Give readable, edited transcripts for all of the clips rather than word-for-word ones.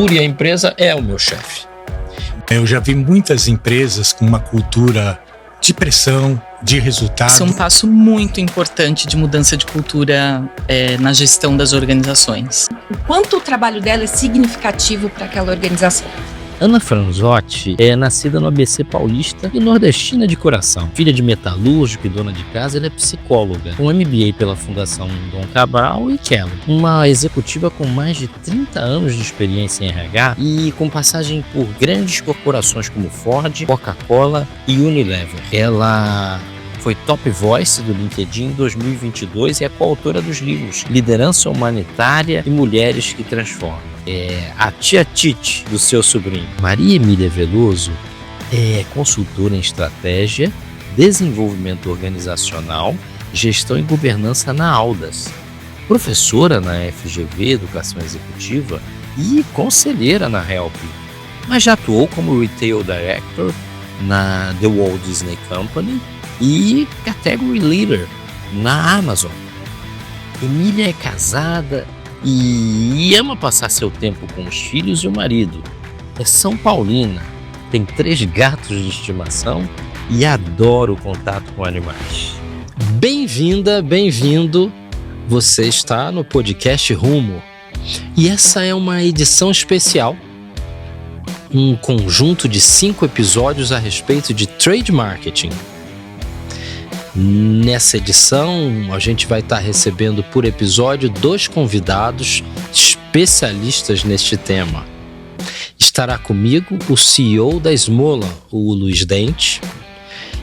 cultura e a empresa é o meu chefe. Eu já vi muitas empresas com uma cultura de pressão, de resultado. Isso é um passo muito importante de mudança de cultura na gestão das organizações. O quanto o trabalho dela é significativo para aquela organização. Ana Franzotti é nascida no ABC paulista e nordestina de coração. Filha de metalúrgico e dona de casa, ela é psicóloga, com MBA pela Fundação Dom Cabral e Kellogg. Uma executiva com mais de 30 anos de experiência em RH e com passagem por grandes corporações como Ford, Coca-Cola e Unilever. Ela foi Top Voice do LinkedIn em 2022 e é coautora dos livros Liderança Humanitária e Mulheres que Transformam. É a tia Tite do seu sobrinho. Maria Emília Veloso é consultora em estratégia, desenvolvimento organizacional, gestão e governança na Aldas, professora na FGV, Educação Executiva, e conselheira na Help, mas já atuou como Retail Director na The Walt Disney Company e Category Leader na Amazon. Emília é casada e ama passar seu tempo com os filhos e o marido. É São Paulina, tem 3 gatos de estimação e adora o contato com animais. Bem-vinda, bem-vindo. Você está no podcast Rumo. E essa é uma edição especial. Um conjunto de 5 episódios a respeito de trade marketing. Nessa edição, a gente vai estar recebendo por episódio 2 convidados especialistas neste tema. Estará comigo o CEO da Smola, o Luiz Dente,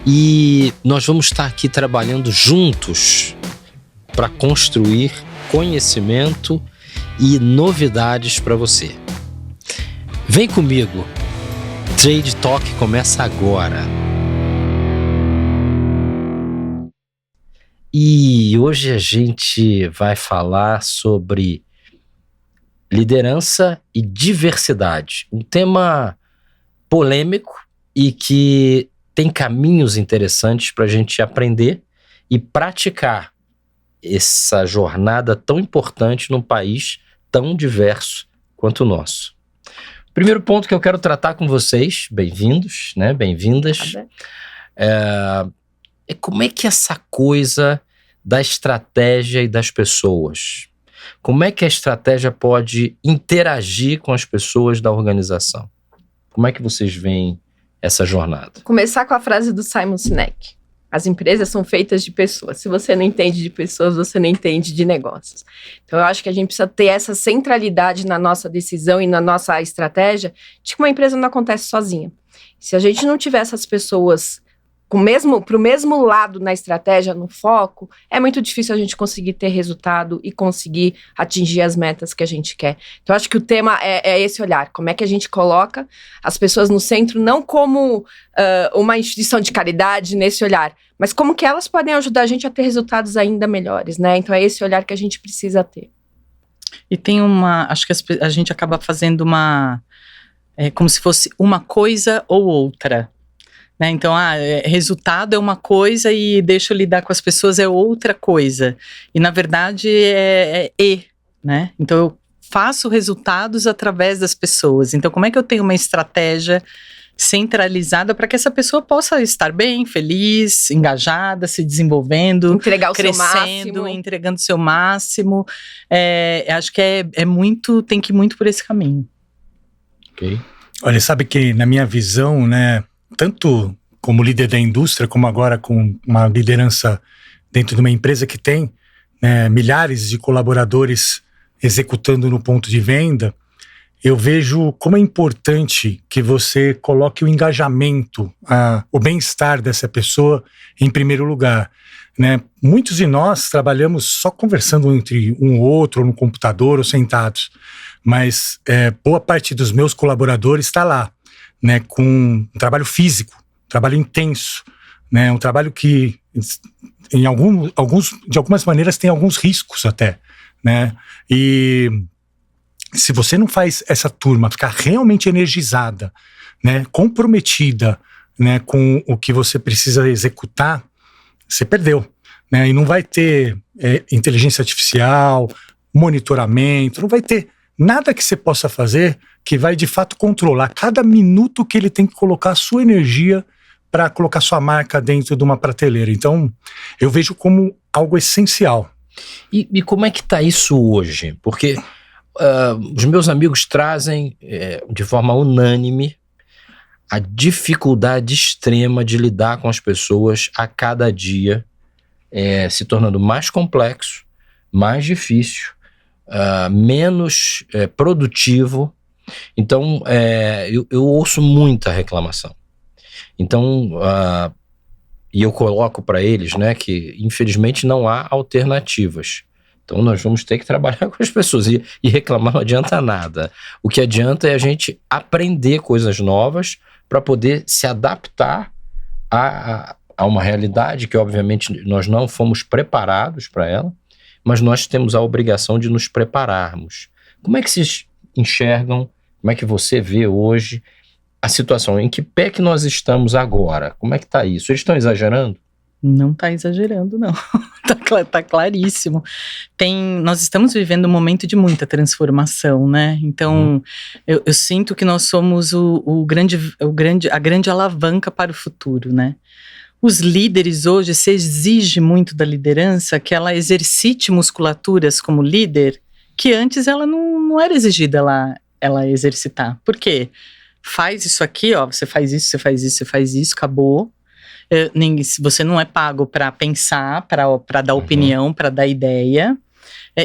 e nós vamos estar aqui trabalhando juntos para construir conhecimento e novidades para você. Vem comigo, Trade Talk começa agora. E hoje a gente vai falar sobre liderança e diversidade. Um tema polêmico e que tem caminhos interessantes para a gente aprender e praticar essa jornada tão importante num país tão diverso quanto o nosso. O primeiro ponto que eu quero tratar com vocês, bem-vindos, né? Bem-vindas, é como é que essa coisa da estratégia e das pessoas, como é que a estratégia pode interagir com as pessoas da organização? Como é que vocês veem essa jornada? Começar com a frase do Simon Sinek. As empresas são feitas de pessoas. Se você não entende de pessoas, você não entende de negócios. Então, eu acho que a gente precisa ter essa centralidade na nossa decisão e na nossa estratégia de que uma empresa não acontece sozinha. Se a gente não tiver essas pessoas para o mesmo lado na estratégia, no foco, é muito difícil a gente conseguir ter resultado e conseguir atingir as metas que a gente quer. Então, acho que o tema é esse olhar. Como é que a gente coloca as pessoas no centro, não como uma instituição de caridade nesse olhar, mas como que elas podem ajudar a gente a ter resultados ainda melhores, né? Então, é esse olhar que a gente precisa ter. E tem acho que a gente acaba fazendo como se fosse uma coisa ou outra. Né? Então, resultado é uma coisa e deixa eu lidar com as pessoas é outra coisa. E, na verdade, né? Então, eu faço resultados através das pessoas. Então, como é que eu tenho uma estratégia centralizada para que essa pessoa possa estar bem, feliz, engajada, se desenvolvendo, entregar o crescendo, seu máximo, entregando o seu máximo. Acho que tem que ir muito por esse caminho. Ok. Olha, sabe que na minha visão, né, tanto como líder da indústria, como agora com uma liderança dentro de uma empresa que tem, né, milhares de colaboradores executando no ponto de venda, eu vejo como é importante que você coloque o engajamento, o bem-estar dessa pessoa em primeiro lugar. Né? Muitos de nós trabalhamos só conversando entre um ou outro, ou no computador, ou sentados, mas boa parte dos meus colaboradores está lá, né, com um trabalho físico, um trabalho intenso, né, um trabalho que de algumas maneiras tem alguns riscos até, né, e se você não faz essa turma ficar realmente energizada, né, comprometida, né, com o que você precisa executar, você perdeu, né, e não vai ter inteligência artificial, monitoramento, não vai ter nada que você possa fazer que vai de fato controlar cada minuto que ele tem que colocar a sua energia para colocar sua marca dentro de uma prateleira. Então, eu vejo como algo essencial. E como é que está isso hoje? Porque os meus amigos trazem de forma unânime a dificuldade extrema de lidar com as pessoas a cada dia, se tornando mais complexo, mais difícil, menos produtivo. Então, eu ouço muita reclamação. Então, e eu coloco para eles, né, que infelizmente não há alternativas. Então nós vamos ter que trabalhar com as pessoas e reclamar não adianta nada. O que adianta é a gente aprender coisas novas para poder se adaptar a uma realidade que obviamente nós não fomos preparados para ela, mas nós temos a obrigação de nos prepararmos. Como é que vocês enxergam, como é que você vê hoje a situação? Em que pé que nós estamos agora? Como é que está isso? Eles estão exagerando? Não está exagerando, não. Tá claríssimo. Nós estamos vivendo um momento de muita transformação, né? Então, eu sinto que nós somos a grande alavanca para o futuro, né? Os líderes hoje, se exige muito da liderança que ela exercite musculaturas como líder, que antes ela não era exigida ela exercitar. Por quê? Faz isso aqui, ó, você faz isso, você faz isso, você faz isso, acabou. Você não é pago para pensar, para dar opinião, para dar ideia.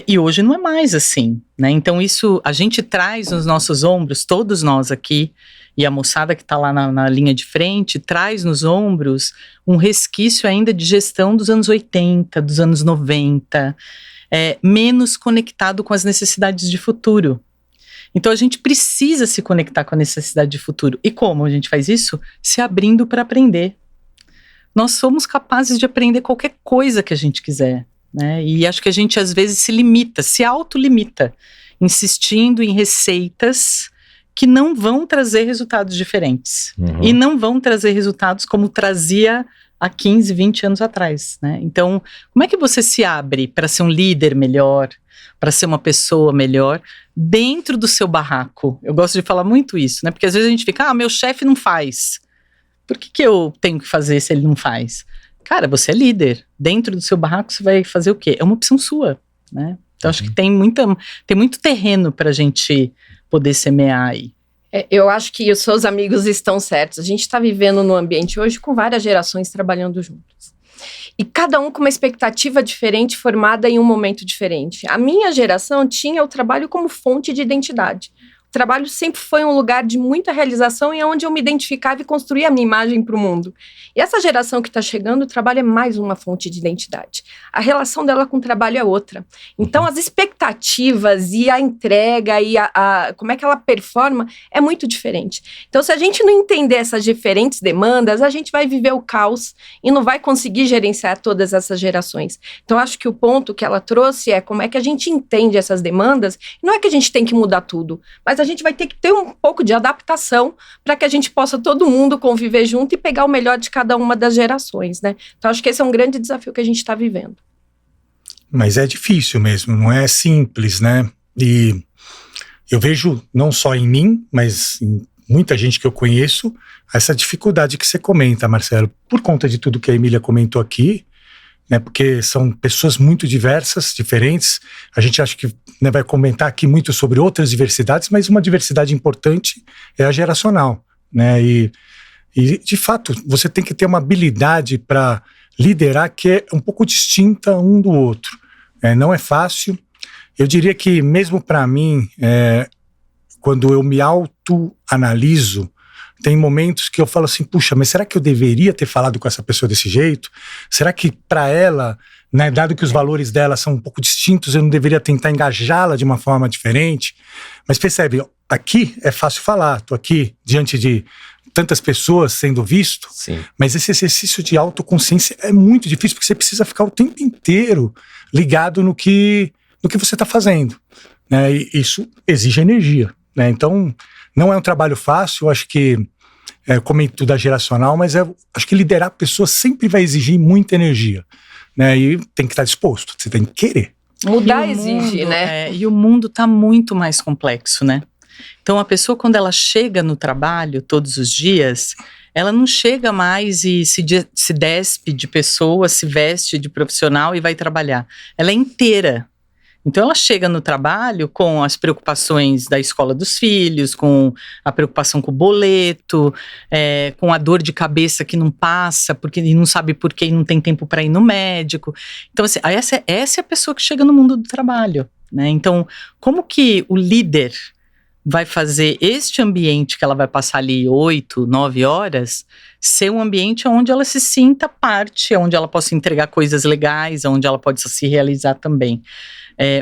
E hoje não é mais assim, né? Então isso a gente traz nos nossos ombros, todos nós aqui, e a moçada que está lá na linha de frente, traz nos ombros um resquício ainda de gestão dos anos 80, dos anos 90, menos conectado com as necessidades de futuro. Então a gente precisa se conectar com a necessidade de futuro. E como a gente faz isso? Se abrindo para aprender. Nós somos capazes de aprender qualquer coisa que a gente quiser, né? E acho que a gente às vezes se autolimita, insistindo em receitas que não vão trazer resultados diferentes. E não vão trazer resultados como trazia há 15, 20 anos atrás, né? Então, como é que você se abre para ser um líder melhor, para ser uma pessoa melhor, dentro do seu barraco? Eu gosto de falar muito isso, né? Porque às vezes a gente fica, meu chefe não faz. Por que eu tenho que fazer se ele não faz? Cara, você é líder. Dentro do seu barraco você vai fazer o quê? É uma opção sua, né? Então acho que tem muito terreno para a gente poder semear aí. Eu acho que os seus amigos estão certos. A gente está vivendo num ambiente hoje com várias gerações trabalhando juntas. E cada um com uma expectativa diferente, formada em um momento diferente. A minha geração tinha o trabalho como fonte de identidade. O trabalho sempre foi um lugar de muita realização e é onde eu me identificava e construía a minha imagem para o mundo. E essa geração que está chegando, o trabalho é mais uma fonte de identidade. A relação dela com o trabalho é outra. Então, as expectativas e a entrega e como é que ela performa é muito diferente. Então, se a gente não entender essas diferentes demandas, a gente vai viver o caos e não vai conseguir gerenciar todas essas gerações. Então, acho que o ponto que ela trouxe é como é que a gente entende essas demandas. Não é que a gente tem que mudar tudo, mas a gente vai ter que ter um pouco de adaptação para que a gente possa todo mundo conviver junto e pegar o melhor de cada uma das gerações, né? Então acho que esse é um grande desafio que a gente está vivendo. Mas é difícil mesmo, não é simples, né? E eu vejo não só em mim, mas em muita gente que eu conheço, essa dificuldade que você comenta, Marcelo, por conta de tudo que a Emília comentou aqui, né, porque são pessoas muito diversas, diferentes. A gente acha que, né, vai comentar aqui muito sobre outras diversidades, mas uma diversidade importante é a geracional, né? E de fato, você tem que ter uma habilidade para liderar que é um pouco distinta um do outro. Não é fácil. Eu diria que mesmo para mim, quando eu me autoanaliso, tem momentos que eu falo assim, puxa, mas será que eu deveria ter falado com essa pessoa desse jeito? Será que para ela, né, dado que os valores dela são um pouco distintos, eu não deveria tentar engajá-la de uma forma diferente? Mas percebe, aqui é fácil falar, estou aqui diante de tantas pessoas sendo visto, Sim. Mas esse exercício de autoconsciência é muito difícil, porque você precisa ficar o tempo inteiro ligado no que você está fazendo, né? E isso exige energia, né? Então, não é um trabalho fácil. Eu acho que, comento da geracional, mas acho que liderar pessoas sempre vai exigir muita energia, né? E tem que estar disposto, você tem que querer, Mudar E o exige, mundo, né? E o mundo está muito mais complexo, né? Então, a pessoa, quando ela chega no trabalho todos os dias, ela não chega mais e se despe de pessoa, se veste de profissional e vai trabalhar. Ela é inteira. Então, ela chega no trabalho com as preocupações da escola dos filhos, com a preocupação com o boleto, com a dor de cabeça que não passa, porque não sabe por quê e não tem tempo para ir no médico. Então, assim, essa é a pessoa que chega no mundo do trabalho, né? Então, como que o líder vai fazer este ambiente que ela vai passar ali 8, 9 horas ser um ambiente onde ela se sinta parte, onde ela possa entregar coisas legais, onde ela pode se realizar também.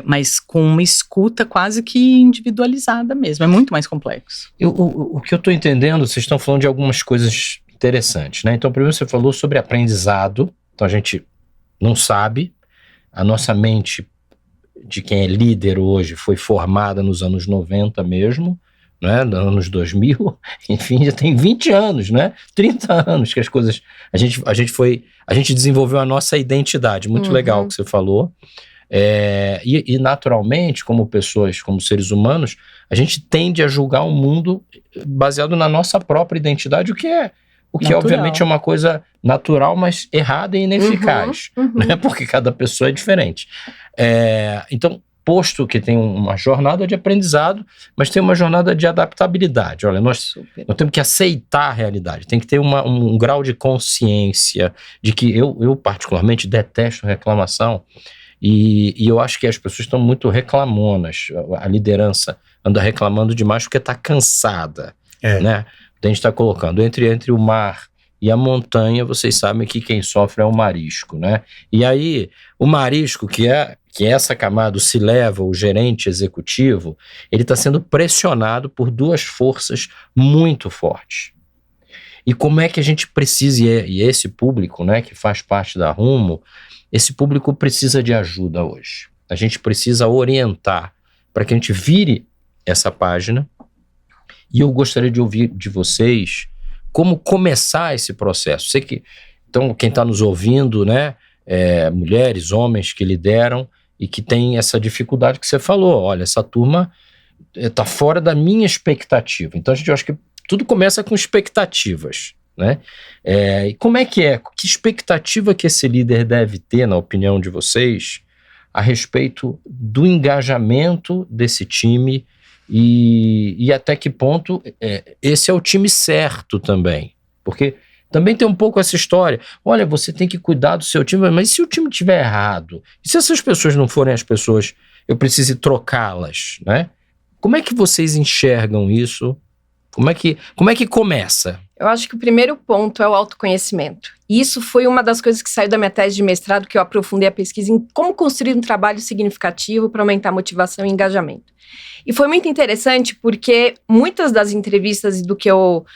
Mas com uma escuta quase que individualizada mesmo, é muito mais complexo. O que eu estou entendendo, vocês estão falando de algumas coisas interessantes, né? Então, primeiro você falou sobre aprendizado, então a gente não sabe, a nossa mente de quem é líder hoje foi formada nos anos 90 mesmo, né, nos anos 2000, enfim, já tem 20 anos, né, 30 anos que as coisas, a gente desenvolveu a nossa identidade, muito legal o que você falou, e naturalmente, como pessoas, como seres humanos, a gente tende a julgar o mundo baseado na nossa própria identidade, o que obviamente é uma coisa natural, mas errada e ineficaz, né? Porque cada pessoa é diferente. Então, posto que tem uma jornada de aprendizado, mas tem uma jornada de adaptabilidade. Olha, nós temos que aceitar a realidade, tem que ter um grau de consciência de que eu particularmente detesto reclamação, e eu acho que as pessoas estão muito reclamonas, a liderança anda reclamando demais porque está cansada, né? A gente está colocando entre o mar e a montanha, vocês sabem que quem sofre é o marisco, né? E aí, o marisco, que é essa camada, se leva o gerente executivo, ele está sendo pressionado por duas forças muito fortes. E como é que a gente precisa, e esse público, né, que faz parte da Rumo, esse público precisa de ajuda hoje. A gente precisa orientar para que a gente vire essa página. E eu gostaria de ouvir de vocês como começar esse processo. Sei que, então, quem está nos ouvindo, né, mulheres, homens que lideram e que tem essa dificuldade que você falou. Olha, essa turma está fora da minha expectativa. Então, eu acho que tudo começa com expectativas, né? E como é que que expectativa que esse líder deve ter, na opinião de vocês, a respeito do engajamento desse time e até que ponto esse é o time certo também? Porque também tem um pouco essa história, olha, você tem que cuidar do seu time, mas e se o time estiver errado? E se essas pessoas não forem as pessoas, eu preciso trocá-las, né? Como é que vocês enxergam isso? Como é que começa? Eu acho que o primeiro ponto é o autoconhecimento. E isso foi uma das coisas que saiu da minha tese de mestrado, que eu aprofundei a pesquisa em como construir um trabalho significativo para aumentar a motivação e engajamento. E foi muito interessante porque muitas das entrevistas e do que eu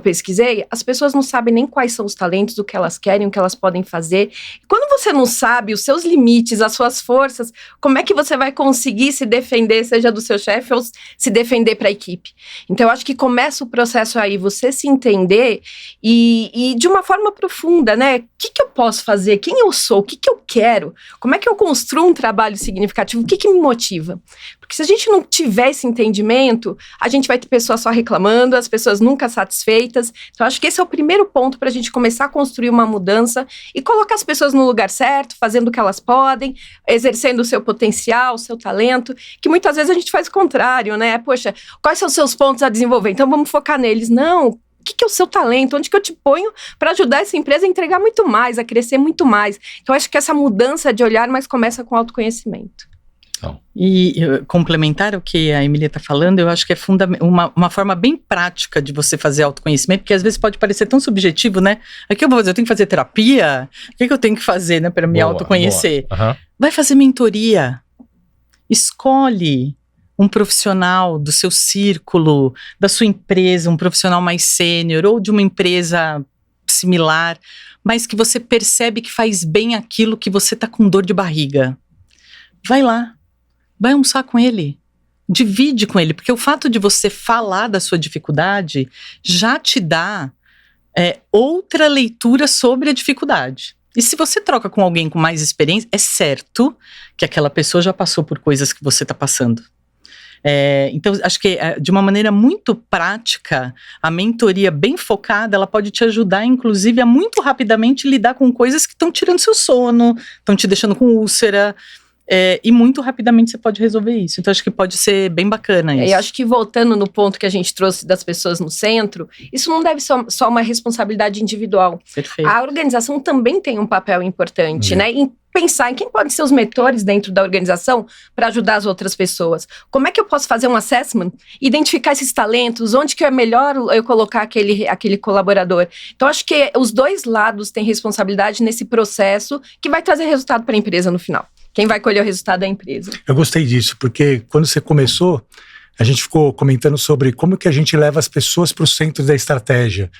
pesquisei, as pessoas não sabem nem quais são os talentos, o que elas querem, o que elas podem fazer. E quando você não sabe os seus limites, as suas forças, como é que você vai conseguir se defender, seja do seu chefe ou se defender para a equipe? Então, eu acho que começa o processo aí, você se entender e de uma forma profunda, né? O que eu posso fazer? Quem eu sou? O que eu quero? Como é que eu construo um trabalho significativo? O que me motiva? Porque se a gente não tiver esse entendimento, a gente vai ter pessoas só reclamando, as pessoas nunca satisfeitas. Então, acho que esse é o primeiro ponto para a gente começar a construir uma mudança e colocar as pessoas no lugar certo, fazendo o que elas podem, exercendo o seu potencial, o seu talento, que muitas vezes a gente faz o contrário, né? Poxa, quais são os seus pontos a desenvolver? Então, vamos focar neles. Não, o que é o seu talento? Onde que eu te ponho para ajudar essa empresa a entregar muito mais, a crescer muito mais? Então, acho que essa mudança de olhar, mas começa com autoconhecimento. E complementar o que a Emília está falando, eu acho que é uma forma bem prática de você fazer autoconhecimento, porque às vezes pode parecer tão subjetivo, né? O que eu vou fazer? Eu tenho que fazer terapia? O que eu tenho que fazer, né, para me autoconhecer? Vai fazer mentoria. Escolhe um profissional do seu círculo, da sua empresa, um profissional mais sênior ou de uma empresa similar, mas que você percebe que faz bem aquilo que você está com dor de barriga. Vai lá, vai almoçar com ele, divide com ele, porque o fato de você falar da sua dificuldade já te dá outra leitura sobre a dificuldade. E se você troca com alguém com mais experiência, é certo que aquela pessoa já passou por coisas que você está passando. Então, acho que de uma maneira muito prática, a mentoria bem focada, ela pode te ajudar, inclusive, a muito rapidamente lidar com coisas que estão tirando seu sono, estão te deixando com úlcera, e muito rapidamente você pode resolver isso. Então, acho que pode ser bem bacana isso. E acho que voltando no ponto que a gente trouxe das pessoas no centro, isso não deve ser só uma responsabilidade individual. Perfeito. A organização também tem um papel importante, né? Em pensar em quem podem ser os mentores dentro da organização para ajudar as outras pessoas. Como é que eu posso fazer um assessment, identificar esses talentos, onde que é melhor eu colocar aquele colaborador. Então, acho que os dois lados têm responsabilidade nesse processo que vai trazer resultado para a empresa no final. Quem vai colher o resultado é a empresa. Eu gostei disso, porque quando você começou, a gente ficou comentando sobre como que a gente leva as pessoas para o centro da estratégia.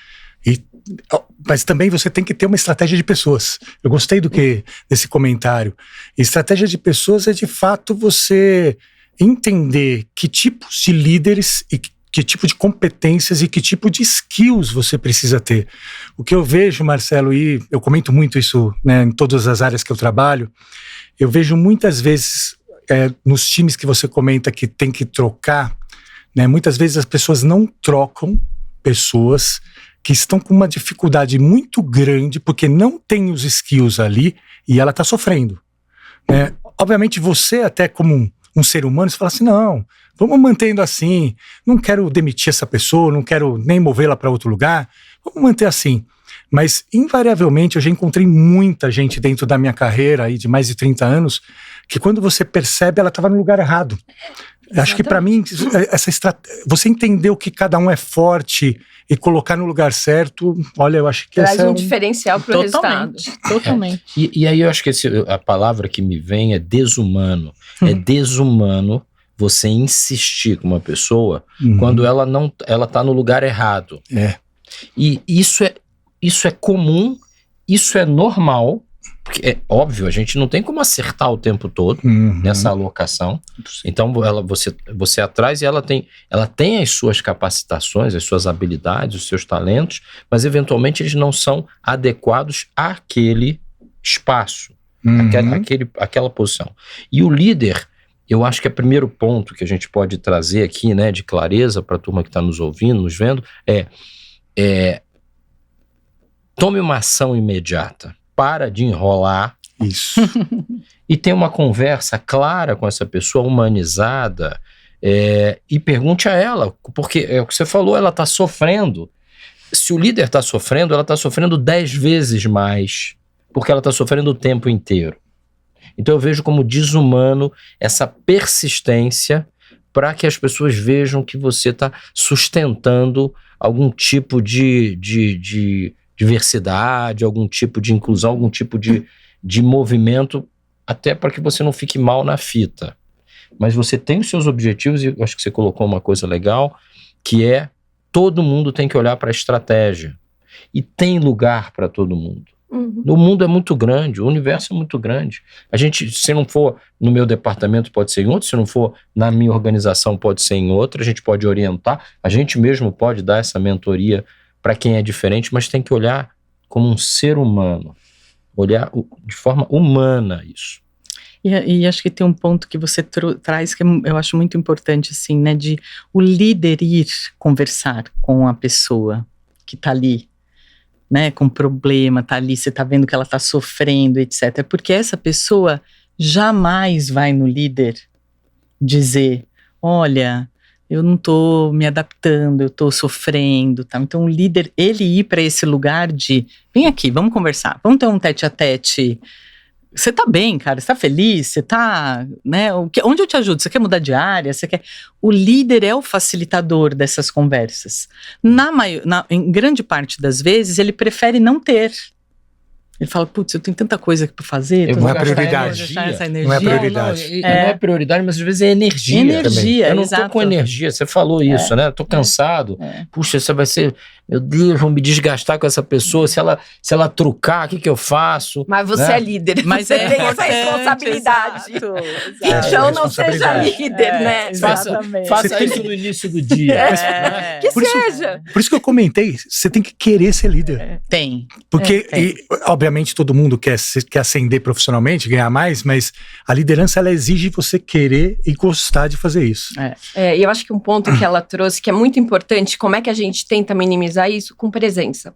Mas também você tem que ter uma estratégia de pessoas. Eu gostei desse comentário. Estratégia de pessoas é, de fato, você entender que tipos de líderes e que tipo de competências e que tipo de skills você precisa ter. O que eu vejo, Marcelo, e eu comento muito isso, né, em todas as áreas que eu trabalho, eu vejo muitas vezes nos times que você comenta que tem que trocar, né, muitas vezes as pessoas não trocam pessoas que estão com uma dificuldade muito grande porque não tem os skills ali e ela está sofrendo. Né? Obviamente você até como um ser humano, você fala assim, não, vamos mantendo assim, não quero demitir essa pessoa, não quero nem movê-la para outro lugar, vamos manter assim. Mas, invariavelmente, eu já encontrei muita gente dentro da minha carreira aí de mais de 30 anos, que quando você percebe, ela estava no lugar errado. Exatamente. Acho que para mim, você entender o que cada um é forte e colocar no lugar certo, olha, eu acho que traz um diferencial para o resultado. Totalmente. E aí eu acho que a palavra que me vem é desumano. É desumano você insistir com uma pessoa quando ela tá no lugar errado. E isso é comum, isso é normal, porque é óbvio, a gente não tem como acertar o tempo todo nessa alocação. Então você atrás e ela tem as suas capacitações, as suas habilidades, os seus talentos, mas eventualmente eles não são adequados àquele espaço, aquela posição. E o líder, eu acho que o primeiro ponto que a gente pode trazer aqui, né, de clareza para a turma que está nos ouvindo, nos vendo, tome uma ação imediata. Para de enrolar. Isso. E tenha uma conversa clara com essa pessoa, humanizada, e pergunte a ela, porque é o que você falou, ela está sofrendo. Se o líder está sofrendo, ela está sofrendo 10 vezes mais, porque ela está sofrendo o tempo inteiro. Então eu vejo como desumano essa persistência para que as pessoas vejam que você está sustentando algum tipo de diversidade, algum tipo de inclusão, algum tipo de movimento, até para que você não fique mal na fita. Mas você tem os seus objetivos, e eu acho que você colocou uma coisa legal, que é todo mundo tem que olhar para a estratégia. E tem lugar para todo mundo. O mundo é muito grande, o universo é muito grande. A gente, se não for no meu departamento, pode ser em outro, se não for na minha organização, pode ser em outra, a gente pode orientar, a gente mesmo pode dar essa mentoria para quem é diferente, mas tem que olhar como um ser humano, olhar de forma humana isso. E acho que tem um ponto que você traz que eu acho muito importante, assim, né, de o líder ir conversar com a pessoa que está ali, né, com problema, tá ali, você tá vendo que ela tá sofrendo, etc. Porque essa pessoa jamais vai no líder dizer, olha, eu não tô me adaptando, eu tô sofrendo, tá? Então o líder, ele ir para esse lugar de, vem aqui, vamos conversar, vamos ter um tete-a-tete. Você tá bem, cara? Você tá feliz? Você tá, né? Onde eu te ajudo? Você quer mudar de área? Você quer... O líder é o facilitador dessas conversas. Em grande parte das vezes, ele prefere não ter. Ele fala, putz, eu tenho tanta coisa aqui pra fazer. Não é prioridade. Não é prioridade. Não é prioridade, mas às vezes é energia. Energia, também. Eu não exato. tô com energia, você falou isso, né? Eu tô cansado. Puxa, você vai ser... meu Deus, vou me desgastar com essa pessoa, se ela trucar, o que eu faço? Mas você é líder, Mas você tem essa responsabilidade. Então não seja líder, né? Faça isso no início do dia. Que Por isso- seja. Por isso que eu comentei, você tem que querer ser líder. Tem. Porque, É. obviamente, todo mundo quer ascender profissionalmente, ganhar mais, mas a liderança, ela exige você querer e gostar de fazer isso. E eu acho que um ponto que ela trouxe que é muito importante, como é que a gente tenta minimizar isso? Com presença.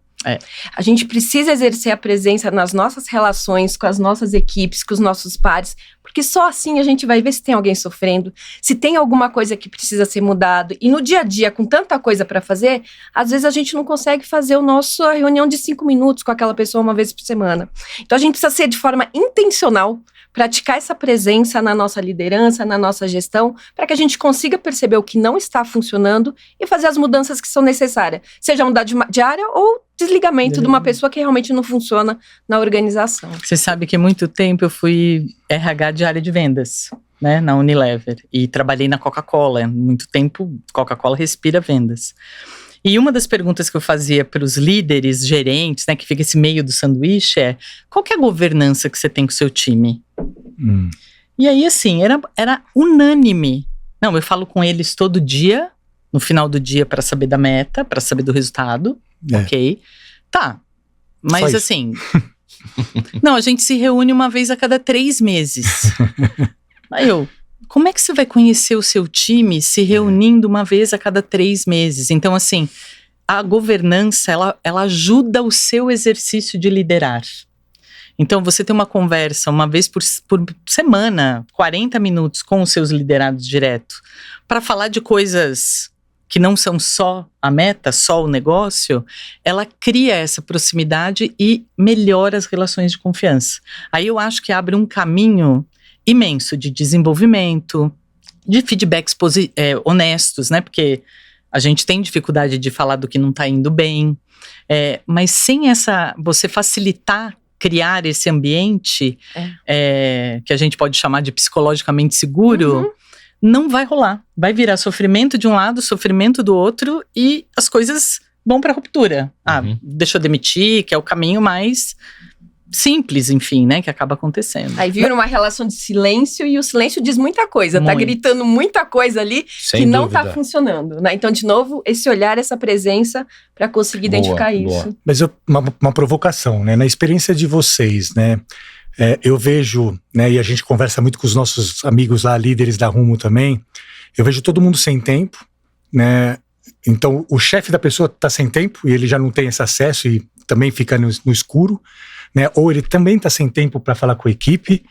A gente precisa exercer a presença nas nossas relações, com as nossas equipes, com os nossos pares, porque só assim a gente vai ver se tem alguém sofrendo, se tem alguma coisa que precisa ser mudado. E no dia a dia, com tanta coisa para fazer, às vezes a gente não consegue fazer a reunião de 5 minutos com aquela pessoa uma vez por semana. Então a gente precisa ser de forma intencional, praticar essa presença na nossa liderança, na nossa gestão, para que a gente consiga perceber o que não está funcionando e fazer as mudanças que são necessárias. Seja mudar de área ou desligamento de uma pessoa que realmente não funciona na organização. Você sabe que há muito tempo eu fui RH de área de vendas, né, na Unilever. E trabalhei na Coca-Cola. Muito tempo, Coca-Cola respira vendas. E uma das perguntas que eu fazia para os líderes, gerentes, né, que fica esse meio do sanduíche é: qual que é a governança que você tem com o seu time? E aí, assim, era unânime. Não, eu falo com eles todo dia, no final do dia, para saber da meta, para saber do resultado. Ok. Tá. Mas assim... Não, a gente se reúne uma vez a cada 3 meses. Aí como é que você vai conhecer o seu time se reunindo uma vez a cada 3 meses? Então, assim, a governança, ela ajuda o seu exercício de liderar. Então, você tem uma conversa uma vez por semana, 40 minutos com os seus liderados direto, para falar de coisas que não são só a meta, só o negócio, ela cria essa proximidade e melhora as relações de confiança. Aí eu acho que abre um caminho imenso de desenvolvimento, de feedbacks honestos, né? Porque a gente tem dificuldade de falar do que não está indo bem, mas sem você facilitar, criar esse ambiente que a gente pode chamar de psicologicamente seguro, não vai rolar. Vai virar sofrimento de um lado, sofrimento do outro, e as coisas vão para ruptura. Deixa eu demitir, que é o caminho mais simples, enfim, né, que acaba acontecendo. Aí vira uma relação de silêncio, e o silêncio diz muita coisa. Tá Muito. gritando muita coisa ali Sem que não dúvida. tá funcionando, né? Então, de novo, esse olhar, essa presença para conseguir identificar isso. Mas uma provocação, né? Na experiência de vocês, né? Eu vejo, né? E a gente conversa muito com os nossos amigos lá, líderes da Rumo também. Eu vejo todo mundo sem tempo, né? Então, o chefe da pessoa tá sem tempo e ele já não tem esse acesso e também fica no escuro, né? Ou ele também tá sem tempo para falar com a equipe.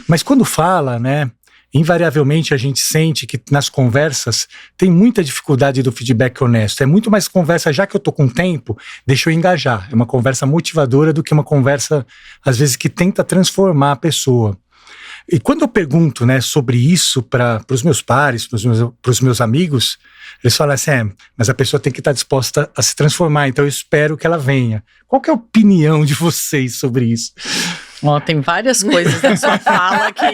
Mas quando fala, né? Invariavelmente a gente sente que nas conversas tem muita dificuldade do feedback honesto. É muito mais conversa, já que eu tô com tempo, deixa eu engajar. É uma conversa motivadora do que uma conversa, às vezes, que tenta transformar a pessoa. E quando eu pergunto, né, sobre isso para os meus pares, para os meus amigos, eles falam assim, mas a pessoa tem que estar disposta a se transformar, então eu espero que ela venha. Qual que é a opinião de vocês sobre isso? Tem várias coisas na sua fala que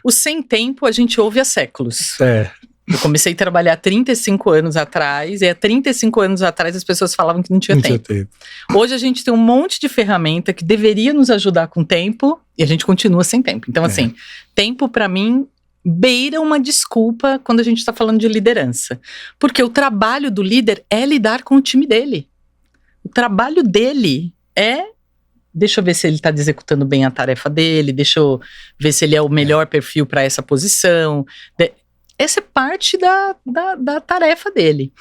o sem tempo a gente ouve há séculos. Eu comecei a trabalhar há 35 anos atrás, e há 35 anos atrás as pessoas falavam que não tinha tempo. Hoje a gente tem um monte de ferramenta que deveria nos ajudar com tempo, e a gente continua sem tempo. Então, assim, tempo para mim beira uma desculpa quando a gente está falando de liderança. Porque o trabalho do líder é lidar com o time dele. O trabalho dele deixa eu ver se ele está executando bem a tarefa dele, deixa eu ver se ele é o melhor perfil para essa posição. Essa é parte da tarefa dele.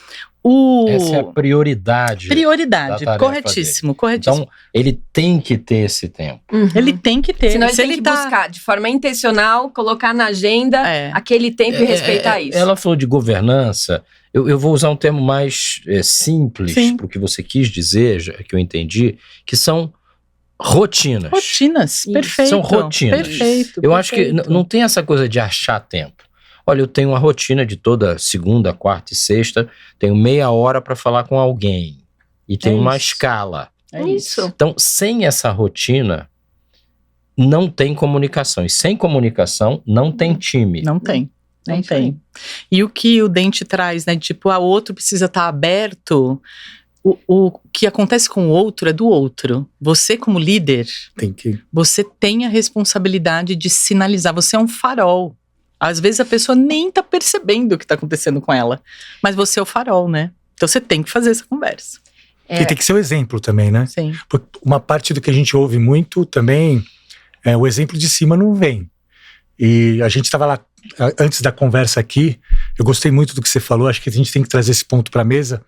Essa é a prioridade. Prioridade, corretíssimo. Então, ele tem que ter esse tempo. Ele tem que ter. Senão ele tem que buscar, de forma intencional, colocar na agenda aquele tempo e respeitar isso. Ela falou de governança. Eu vou usar um termo mais simples para o que você quis dizer, que eu entendi, que são rotinas. Rotinas, perfeito. São rotinas. Perfeito. Eu acho que não tem essa coisa de achar tempo. Olha, eu tenho uma rotina de toda segunda, quarta e sexta, tenho meia hora para falar com alguém. E tenho uma escala. É isso. Então, sem essa rotina, não tem comunicação. E sem comunicação, não tem time. Não tem. Não tem. E o que o Dente traz, né? Tipo, o outro precisa estar aberto. o que acontece com o outro é do outro. Você, como líder, você tem a responsabilidade de sinalizar. Você é um farol. Às vezes a pessoa nem tá percebendo o que tá acontecendo com ela. Mas você é o farol, né? Então você tem que fazer essa conversa. Que tem que ser o exemplo também, né? Sim. Porque uma parte do que a gente ouve muito também é o exemplo de cima não vem. E a gente estava lá, antes da conversa aqui, eu gostei muito do que você falou, acho que a gente tem que trazer esse ponto para a mesa.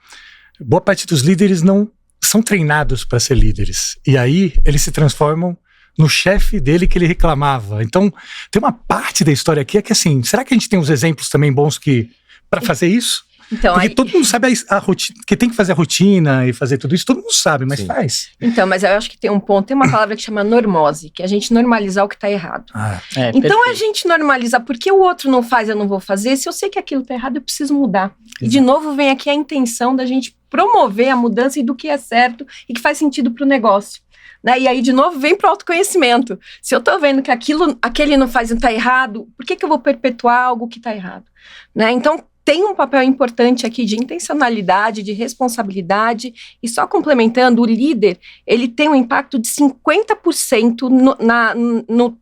Boa parte dos líderes não são treinados para ser líderes. E aí eles se transformam no chefe dele que ele reclamava. Então, tem uma parte da história aqui que assim, será que a gente tem uns exemplos também bons para fazer isso? Então, porque todo mundo sabe a rotina, que tem que fazer a rotina e fazer tudo isso, todo mundo sabe, mas faz. Então, mas eu acho que tem um ponto, tem uma palavra que chama normose, que é a gente normalizar o que tá errado. Então perfeito. a gente normaliza, porque o outro não faz, eu não vou fazer, se eu sei que aquilo tá errado, eu preciso mudar. E de novo vem aqui a intenção da gente promover a mudança e do que é certo e que faz sentido pro negócio. Né? E aí, de novo, vem pro autoconhecimento. Se eu tô vendo que aquele não faz e tá errado, por que eu vou perpetuar algo que tá errado? Né? Então, tem um papel importante aqui de intencionalidade, de responsabilidade, e só complementando, o líder, ele tem um impacto de 50%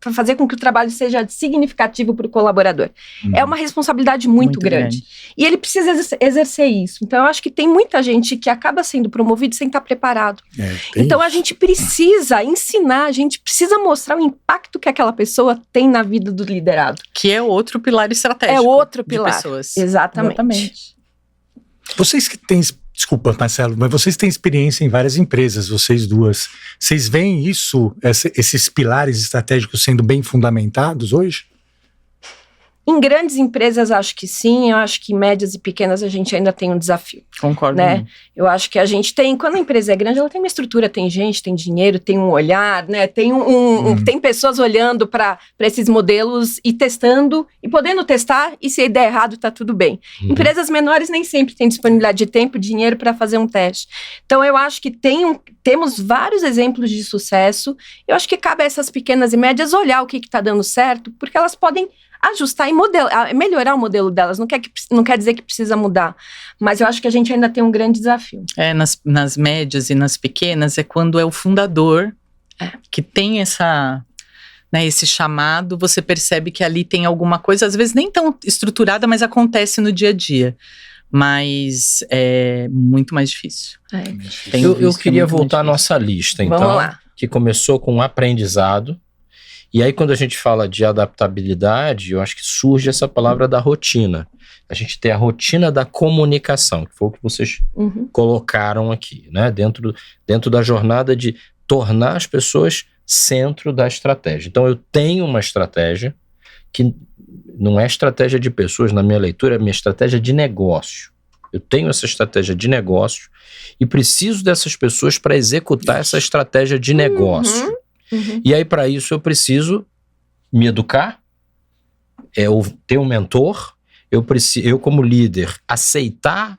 para fazer com que o trabalho seja significativo para o colaborador. É uma responsabilidade muito grande. E ele precisa exercer isso. Então, eu acho que tem muita gente que acaba sendo promovido sem estar preparado. Então, a gente precisa ensinar, a gente precisa mostrar o impacto que aquela pessoa tem na vida do liderado. Que é outro pilar estratégico. É outro pilar. De pessoas. Exatamente. Vocês que têm, desculpa, Marcelo, mas vocês têm experiência em várias empresas, vocês duas. Vocês veem isso, esses pilares estratégicos sendo bem fundamentados hoje? Em grandes empresas, acho que sim. Eu acho que em médias e pequenas a gente ainda tem um desafio. Concordo. Né? Eu acho que a gente tem, quando a empresa é grande, ela tem uma estrutura, tem gente, tem dinheiro, tem um olhar, né? Tem tem pessoas olhando para esses modelos e testando, e podendo testar, e se der errado, tá tudo bem. Empresas menores nem sempre têm disponibilidade de tempo, dinheiro para fazer um teste. Então, eu acho que temos vários exemplos de sucesso. Eu acho que cabe a essas pequenas e médias olhar o que está dando certo, porque elas podem ajustar e melhorar o modelo delas. Não quer dizer que precisa mudar. Mas eu acho que a gente ainda tem um grande desafio. Nas médias e nas pequenas é quando é o fundador que tem esse chamado, você percebe que ali tem alguma coisa, às vezes nem tão estruturada, mas acontece no dia a dia. Mas é muito mais difícil. Eu queria voltar à nossa lista, então. Vamos lá. Que começou com um aprendizado. E aí, quando a gente fala de adaptabilidade, eu acho que surge essa palavra da rotina. A gente tem a rotina da comunicação, que foi o que vocês colocaram aqui, né? Dentro da jornada de tornar as pessoas centro da estratégia. Então, eu tenho uma estratégia que não é estratégia de pessoas, na minha leitura, é minha estratégia de negócio. Eu tenho essa estratégia de negócio e preciso dessas pessoas para executar essa estratégia de negócio. E aí, para isso, eu preciso me educar, eu ter um mentor, eu como líder, aceitar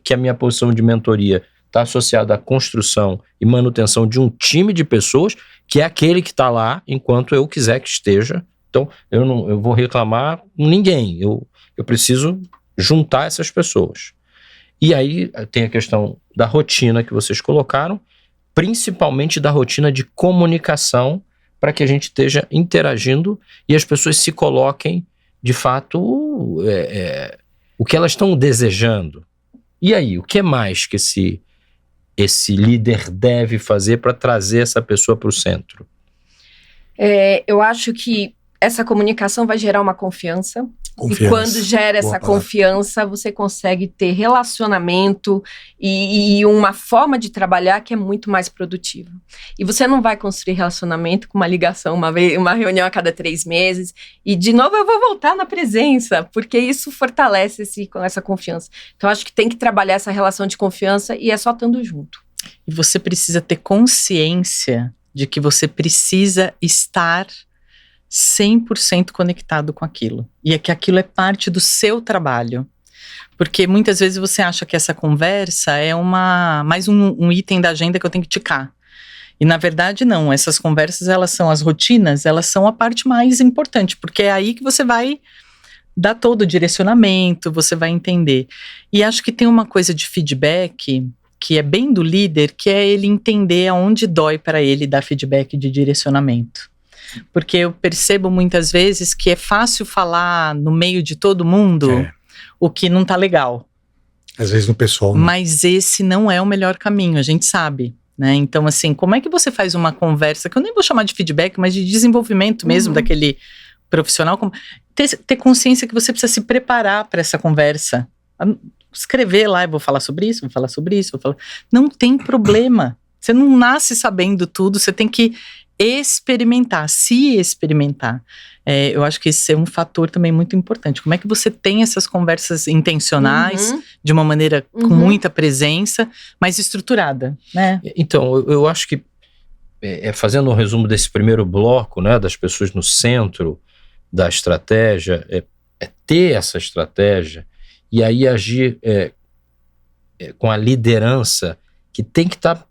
que a minha posição de mentoria está associada à construção e manutenção de um time de pessoas, que é aquele que está lá enquanto eu quiser que esteja. Então, eu vou reclamar com ninguém, eu preciso juntar essas pessoas. E aí, tem a questão da rotina que vocês colocaram, principalmente da rotina de comunicação, para que a gente esteja interagindo e as pessoas se coloquem, de fato, o que elas estão desejando. E aí, o que mais que esse líder deve fazer para trazer essa pessoa para o centro? Eu acho que essa comunicação vai gerar uma confiança. E quando gera essa confiança, você consegue ter relacionamento e uma forma de trabalhar que é muito mais produtiva. E você não vai construir relacionamento com uma ligação, uma reunião a cada 3 meses. E, de novo, eu vou voltar na presença, porque isso fortalece essa confiança. Então, acho que tem que trabalhar essa relação de confiança e é só estando junto. E você precisa ter consciência de que você precisa estar 100% conectado com aquilo. E é que aquilo é parte do seu trabalho. Porque muitas vezes você acha que essa conversa é mais um item da agenda que eu tenho que ticar. E na verdade não, essas conversas, elas são as rotinas, elas são a parte mais importante, porque é aí que você vai dar todo o direcionamento, você vai entender. E acho que tem uma coisa de feedback que é bem do líder, que é ele entender aonde dói para ele dar feedback de direcionamento. Porque eu percebo muitas vezes que é fácil falar no meio de todo mundo o que não tá legal. Às vezes no pessoal. Mas esse não é o melhor caminho, a gente sabe. Né? Então, assim, como é que você faz uma conversa, que eu nem vou chamar de feedback, mas de desenvolvimento mesmo daquele profissional, ter consciência que você precisa se preparar para essa conversa. Escrever lá, eu vou falar sobre isso, Não tem problema. Você não nasce sabendo tudo, você tem que experimentar, se experimentar. Eu acho que esse é um fator também muito importante. Como é que você tem essas conversas intencionais, de uma maneira com muita presença, mas estruturada, né? Então, eu acho que, fazendo um resumo desse primeiro bloco, né, das pessoas no centro da estratégia, é ter essa estratégia e aí agir com a liderança que tem que estar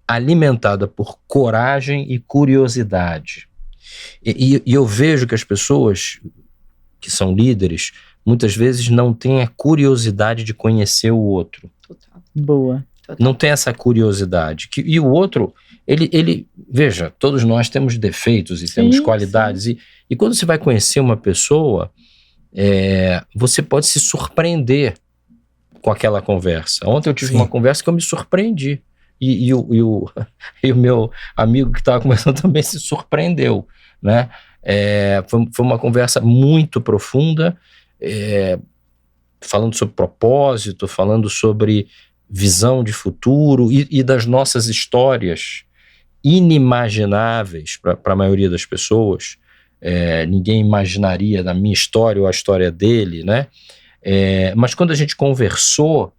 alimentada por coragem e curiosidade. E eu vejo que as pessoas que são líderes, muitas vezes não têm a curiosidade de conhecer o outro. Total. Boa. Total. Não tem essa curiosidade. E o outro, ele veja, todos nós temos defeitos e temos qualidades. E quando você vai conhecer uma pessoa, você pode se surpreender com aquela conversa. Ontem eu tive uma conversa que eu me surpreendi. E o meu amigo que estava conversando também se surpreendeu, né? Foi uma conversa muito profunda, falando sobre propósito, falando sobre visão de futuro e das nossas histórias inimagináveis para a maioria das pessoas. Ninguém imaginaria da minha história ou a história dele, né? Mas quando a gente conversou,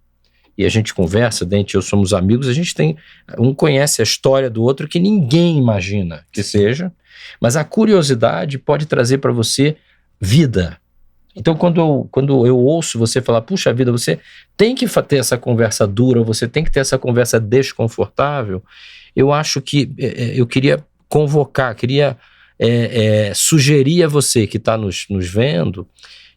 e a gente conversa, Dente e eu somos amigos, a gente conhece a história do outro que ninguém imagina que seja, mas a curiosidade pode trazer para você vida. Então, quando eu ouço você falar, puxa vida, você tem que ter essa conversa dura, você tem que ter essa conversa desconfortável, eu acho que eu queria convocar, sugerir a você que está nos vendo,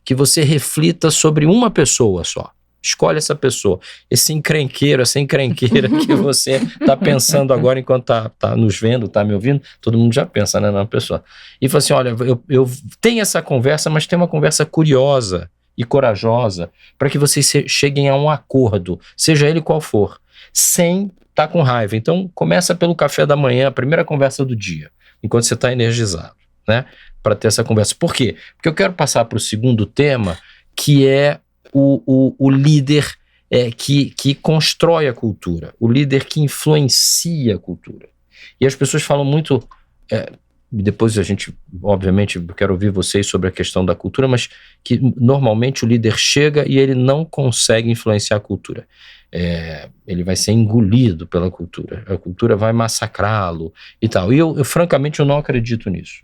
que você reflita sobre uma pessoa só. Escolhe essa pessoa, essa encrenqueira que você está pensando agora enquanto está nos vendo, está me ouvindo, todo mundo já pensa, né, na pessoa. E fala assim, olha, eu tenho essa conversa, mas tem uma conversa curiosa e corajosa para que vocês cheguem a um acordo, seja ele qual for, sem estar com raiva. Então, começa pelo café da manhã, a primeira conversa do dia, enquanto você está energizado, né, para ter essa conversa. Por quê? Porque eu quero passar para o segundo tema, que é o líder que constrói a cultura, o líder que influencia a cultura. E as pessoas falam muito, depois a gente, obviamente, eu quero ouvir vocês sobre a questão da cultura, mas que normalmente o líder chega e ele não consegue influenciar a cultura. Ele vai ser engolido pela cultura, a cultura vai massacrá-lo e tal. E eu francamente, eu não acredito nisso.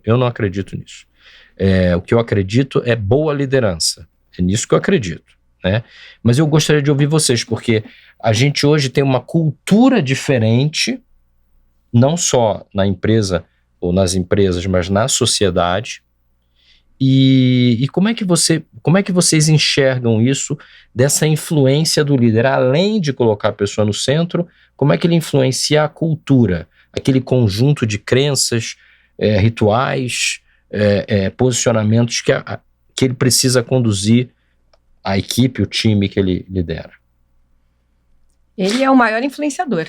O que eu acredito é boa liderança. É nisso que eu acredito, né? Mas eu gostaria de ouvir vocês, porque a gente hoje tem uma cultura diferente, não só na empresa ou nas empresas, mas na sociedade. E como é que vocês enxergam isso, dessa influência do líder? Além de colocar a pessoa no centro, como é que ele influencia a cultura? Aquele conjunto de crenças, rituais, posicionamentos que ele precisa conduzir a equipe, o time que ele lidera. Ele é o maior influenciador.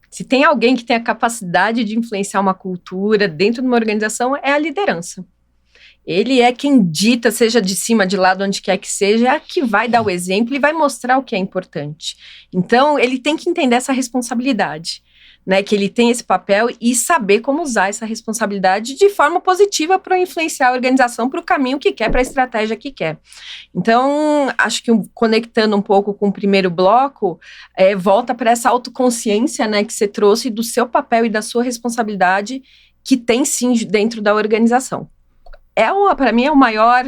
Se tem alguém que tem a capacidade de influenciar uma cultura dentro de uma organização, é a liderança. Ele é quem dita, seja de cima, de lado, onde quer que seja, é a que vai dar o exemplo e vai mostrar o que é importante. Então, ele tem que entender essa responsabilidade, né, que ele tem esse papel e saber como usar essa responsabilidade de forma positiva para influenciar a organização para o caminho que quer, para a estratégia que quer. Então, acho que conectando um pouco com o primeiro bloco, volta para essa autoconsciência, né, que você trouxe do seu papel e da sua responsabilidade que tem sim dentro da organização. Para mim, é o maior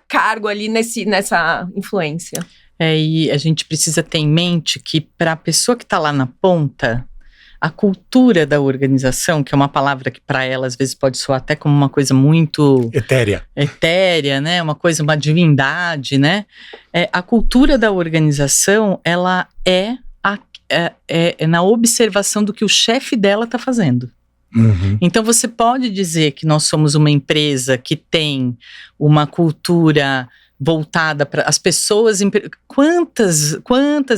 cargo ali nessa influência. E a gente precisa ter em mente que para a pessoa que está lá na ponta, a cultura da organização, que é uma palavra que para ela às vezes pode soar até como uma coisa muito etérea, né? Uma coisa, uma divindade, né? A cultura da organização, ela é na observação do que o chefe dela está fazendo. Uhum. Então você pode dizer que nós somos uma empresa que tem uma cultura voltada para as pessoas. Quantas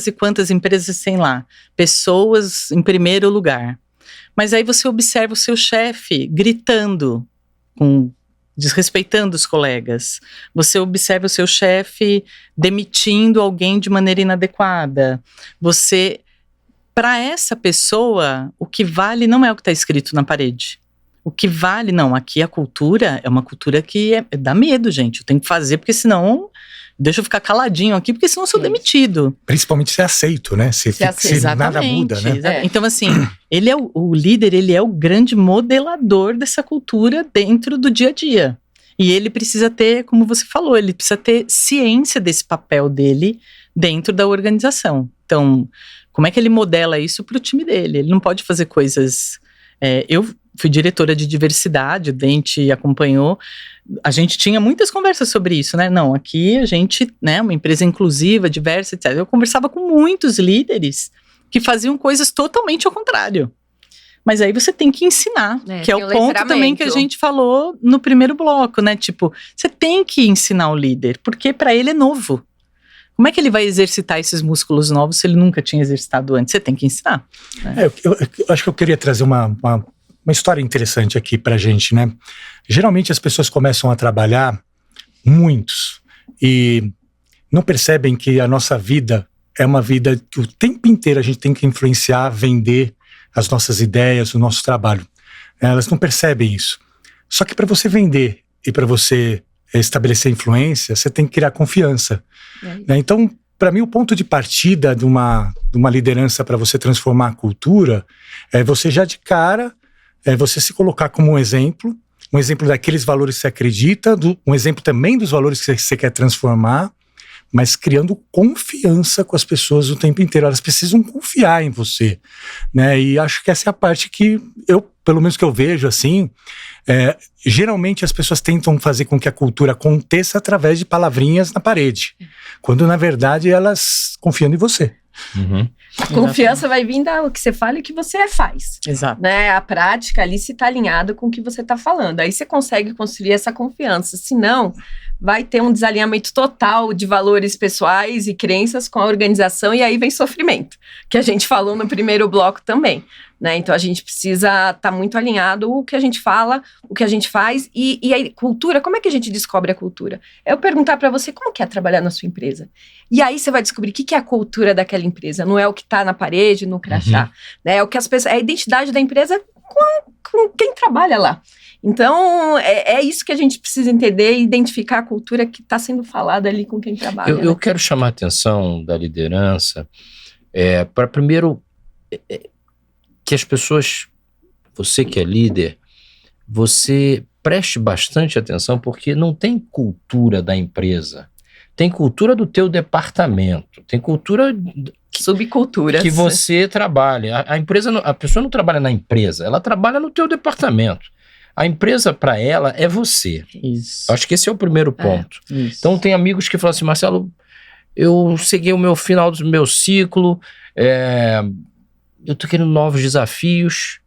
e quantas empresas tem lá? Pessoas em primeiro lugar. Mas aí você observa o seu chefe gritando, desrespeitando os colegas. Você observa o seu chefe demitindo alguém de maneira inadequada. Para essa pessoa, o que vale não é o que está escrito na parede. O que vale, não, aqui a cultura é uma cultura que dá medo, gente. Eu tenho que fazer, porque senão, deixa eu ficar caladinho aqui, porque senão eu sou demitido. Principalmente se é aceito, né? Se nada muda, né? Então, assim, ele é o líder, ele é o grande modelador dessa cultura dentro do dia a dia. E ele precisa ter, como você falou, ele precisa ter ciência desse papel dele dentro da organização. Então, como é que ele modela isso para o time dele? Ele não pode fazer coisas... Eu fui diretora de diversidade, o Dente acompanhou, a gente tinha muitas conversas sobre isso, né? Não, aqui a gente, né, uma empresa inclusiva, diversa, etc. Eu conversava com muitos líderes que faziam coisas totalmente ao contrário. Mas aí você tem que ensinar, que é o ponto também que a gente falou no primeiro bloco, né? Tipo, você tem que ensinar o líder, porque para ele é novo. Como é que ele vai exercitar esses músculos novos se ele nunca tinha exercitado antes? Você tem que ensinar. Né? Eu acho que eu queria trazer uma história interessante aqui pra gente, né? Geralmente as pessoas começam a trabalhar, muitos, e não percebem que a nossa vida é uma vida que o tempo inteiro a gente tem que influenciar, vender as nossas ideias, o nosso trabalho. Elas não percebem isso. Só que para você vender e para você estabelecer influência, você tem que criar confiança. Né? Então, para mim, o ponto de partida de uma liderança para você transformar a cultura é você já de cara, você se colocar como um exemplo daqueles valores que você acredita, um exemplo também dos valores que você quer transformar, mas criando confiança com as pessoas o tempo inteiro. Elas precisam confiar em você, né? E acho que essa é a parte que pelo menos que eu vejo assim, geralmente as pessoas tentam fazer com que a cultura aconteça através de palavrinhas na parede, quando na verdade elas confiam em você. Uhum. A confiança vai vir do que você fala e o que você faz. Exato. Né? A prática ali se está alinhada com o que você está falando. Aí você consegue construir essa confiança. Senão, vai ter um desalinhamento total de valores pessoais e crenças com a organização, e aí vem sofrimento, que a gente falou no primeiro bloco também. Né? Então a gente precisa estar muito alinhado o que a gente fala, o que a gente faz, e a cultura. Como é que a gente descobre a cultura? É eu perguntar para você como que é trabalhar na sua empresa, e aí você vai descobrir o que é a cultura daquela empresa. Não é o que está na parede, no crachá, né? É o que as pessoas, é a identidade da empresa com quem trabalha lá. Então é isso que a gente precisa entender e identificar a cultura que está sendo falada ali com quem trabalha. Eu quero chamar a atenção da liderança para primeiro que as pessoas, você que é líder, você preste bastante atenção, porque não tem cultura da empresa, tem cultura do teu departamento, tem cultura subculturas que você trabalha. A pessoa não trabalha na empresa, ela trabalha no teu departamento. A empresa, para ela, é você. Isso. Acho que esse é o primeiro ponto. Isso. Então tem amigos que falam assim: Marcelo, eu segui o final do meu ciclo, eu tô querendo novos desafios.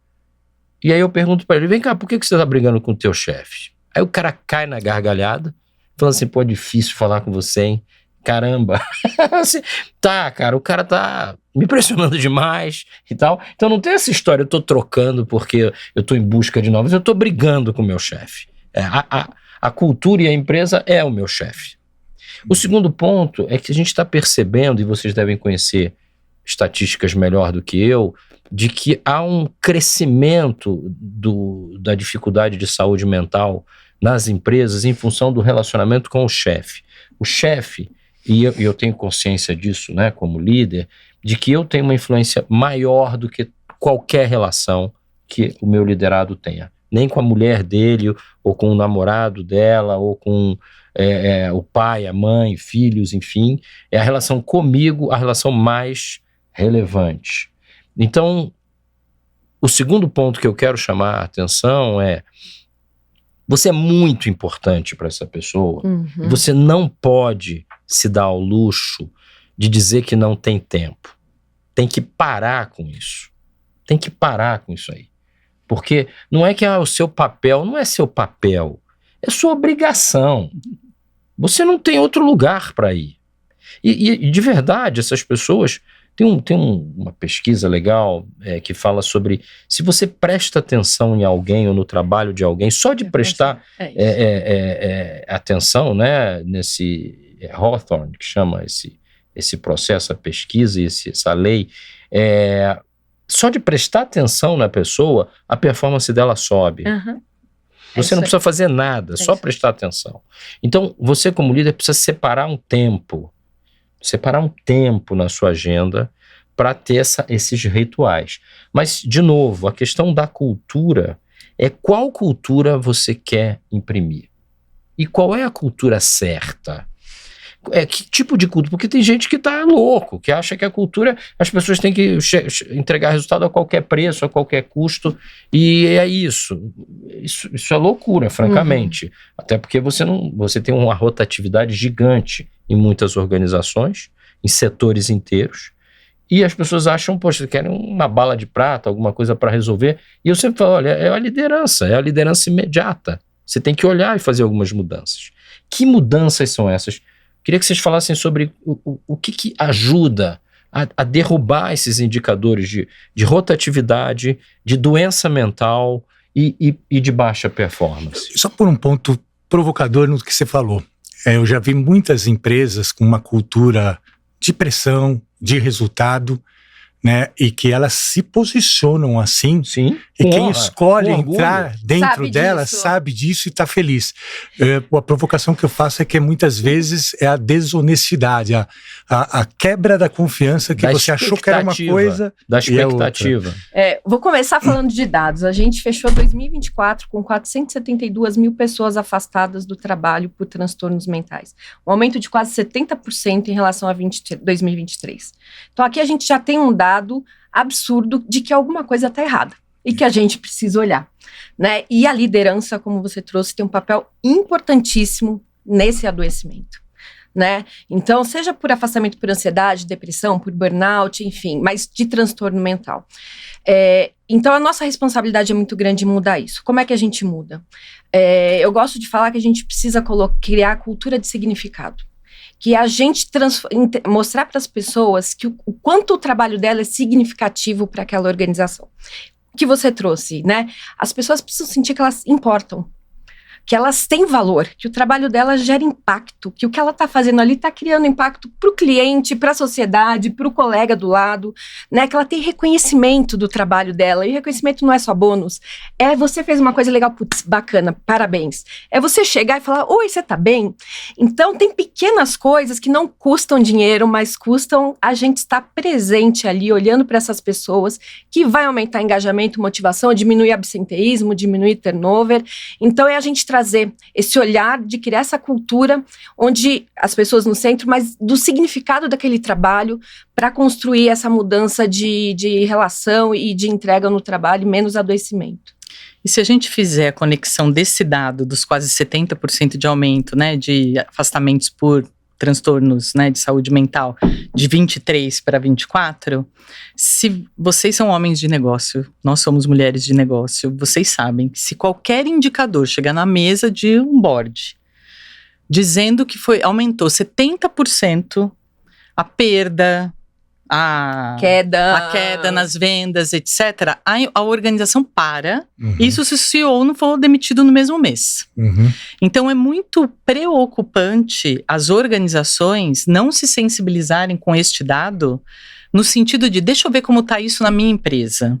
E aí eu pergunto pra ele: vem cá, por que você tá brigando com o teu chefe? Aí o cara cai na gargalhada, falando assim: pô, é difícil falar com você, hein? Caramba. Assim, tá, cara, o cara tá me pressionando demais e tal. Então não tem essa história, eu tô trocando porque eu tô em busca de novos, eu tô brigando com o meu chefe. A cultura e a empresa é o meu chefe. O segundo ponto é que a gente está percebendo, e vocês devem conhecer estatísticas melhor do que eu, de que há um crescimento da dificuldade de saúde mental nas empresas em função do relacionamento com o chefe. O chefe, e eu tenho consciência disso, né, como líder, de que eu tenho uma influência maior do que qualquer relação que o meu liderado tenha. Nem com a mulher dele, ou com o namorado dela, ou com o pai, a mãe, filhos, enfim. É a relação comigo a relação mais relevante. Então, o segundo ponto que eu quero chamar a atenção é: você é muito importante para essa pessoa, e você não pode se dar ao luxo de dizer que não tem tempo. Tem que parar com isso. Tem que parar com isso aí. Porque não é que o seu papel, não é seu papel, é sua obrigação. Você não tem outro lugar para ir. E de verdade, essas pessoas... Tem uma pesquisa legal que fala sobre se você presta atenção em alguém ou no trabalho de alguém, só de prestar atenção, né, nesse Hawthorne, que chama esse processo, a pesquisa e essa lei, só de prestar atenção na pessoa, a performance dela sobe. Você não precisa fazer nada, só prestar atenção. Então, você como líder precisa separar um tempo na sua agenda para ter esses rituais. Mas, de novo, a questão da cultura é qual cultura você quer imprimir. E qual é a cultura certa? Que tipo de cultura? Porque tem gente que tá louco, que acha que a cultura, as pessoas têm que entregar resultado a qualquer preço, a qualquer custo, e é isso. Isso é loucura, francamente. Até porque você tem uma rotatividade gigante em muitas organizações, em setores inteiros, e as pessoas acham, poxa, querem uma bala de prata, alguma coisa para resolver, e eu sempre falo, olha, é a liderança imediata. Você tem que olhar e fazer algumas mudanças. Que mudanças são essas? Queria que vocês falassem sobre o que ajuda a derrubar esses indicadores de rotatividade, de doença mental e de baixa performance. Só por um ponto provocador no que você falou. Eu já vi muitas empresas com uma cultura de pressão, de resultado, né, e que elas se posicionam assim. Sim, e quem escolhe entrar dentro dela sabe disso e está feliz. A provocação que eu faço é que muitas vezes é a desonestidade, a quebra da confiança que você achou que era uma coisa da expectativa. Vou começar falando de dados. A gente fechou 2024 com 472 mil pessoas afastadas do trabalho por transtornos mentais. Um aumento de quase 70% em relação a 2023. Então aqui a gente já tem um dado absurdo de que alguma coisa está errada e que a gente precisa olhar, né? E a liderança, como você trouxe, tem um papel importantíssimo nesse adoecimento, né? Então, seja por afastamento por ansiedade, depressão, por burnout, enfim, mas de transtorno mental. Então, a nossa responsabilidade é muito grande em mudar isso. Como é que a gente muda? Eu gosto de falar que a gente precisa criar cultura de significado. Que a gente mostrar para as pessoas que o quanto o trabalho dela é significativo para aquela organização. O que você trouxe, né? As pessoas precisam sentir que elas importam, que elas têm valor, que o trabalho dela gera impacto, que o que ela está fazendo ali está criando impacto para o cliente, para a sociedade, para o colega do lado, né? Que ela tem reconhecimento do trabalho dela, e reconhecimento não é só bônus, você fez uma coisa legal, putz, bacana, parabéns. É você chegar e falar, oi, você tá bem? Então tem pequenas coisas que não custam dinheiro, mas custam a gente estar presente ali, olhando para essas pessoas, que vai aumentar engajamento, motivação, diminuir absenteísmo, diminuir turnover. Então é a gente trazer esse olhar de criar essa cultura onde as pessoas no centro, mas do significado daquele trabalho para construir essa mudança de relação e de entrega no trabalho e menos adoecimento. E se a gente fizer a conexão desse dado dos quase 70% de aumento, né, de afastamentos por transtornos, né, de saúde mental, de 23 para 24, se vocês são homens de negócio, nós somos mulheres de negócio, vocês sabem que se qualquer indicador chegar na mesa de um board dizendo que aumentou 70% a perda, a queda nas vendas, etc., a organização para. Isso se o CEO não for demitido no mesmo mês. Então é muito preocupante as organizações não se sensibilizarem com este dado, no sentido de, deixa eu ver como está isso na minha empresa.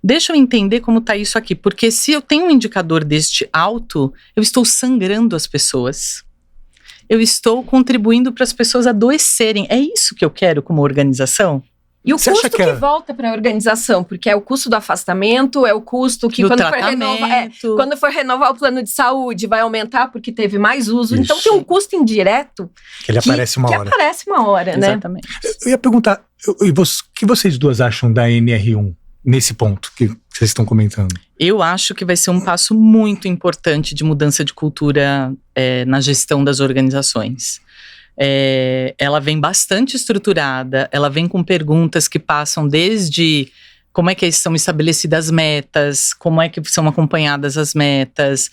Deixa eu entender como está isso aqui, porque se eu tenho um indicador deste alto, eu estou sangrando as pessoas. Eu estou contribuindo para as pessoas adoecerem. É isso que eu quero como organização? E o custo que volta para a organização, porque é o custo do afastamento, é o custo que quando for renovar o plano de saúde vai aumentar porque teve mais uso. Isso. Então tem um custo indireto que aparece uma hora, né? Exatamente. Eu ia perguntar, o que vocês duas acham da NR1 nesse ponto? Que que vocês estão comentando? Eu acho que vai ser um passo muito importante de mudança de cultura na gestão das organizações. Ela vem bastante estruturada, ela vem com perguntas que passam desde como é que são estabelecidas metas, como é que são acompanhadas as metas,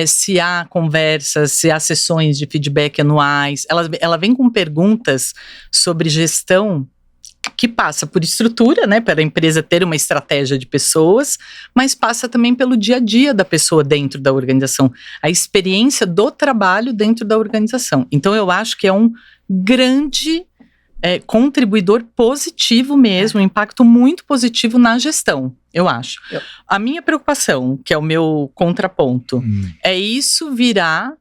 se há conversas, se há sessões de feedback anuais. Ela vem com perguntas sobre gestão que passa por estrutura, né, para a empresa ter uma estratégia de pessoas, mas passa também pelo dia a dia da pessoa dentro da organização, a experiência do trabalho dentro da organização. Então eu acho que é um grande contribuidor positivo mesmo, um impacto muito positivo na gestão, eu acho. A minha preocupação, que é o meu contraponto, é isso virar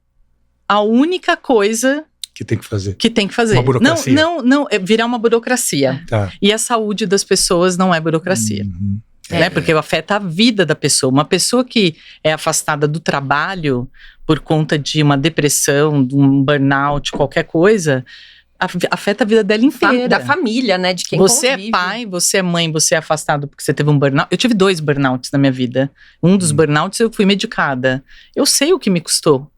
a única coisa que tem que fazer. Que tem que fazer. Uma burocracia. Não, virar uma burocracia. Tá. E a saúde das pessoas não é burocracia. Né? Porque afeta a vida da pessoa. Uma pessoa que é afastada do trabalho por conta de uma depressão, de um burnout, qualquer coisa, afeta a vida dela inteira. Da família, né? De quem você convive. É pai, você é mãe, você é afastado porque você teve um burnout. Eu tive 2 burnouts na minha vida. Um dos burnouts eu fui medicada. Eu sei o que me custou.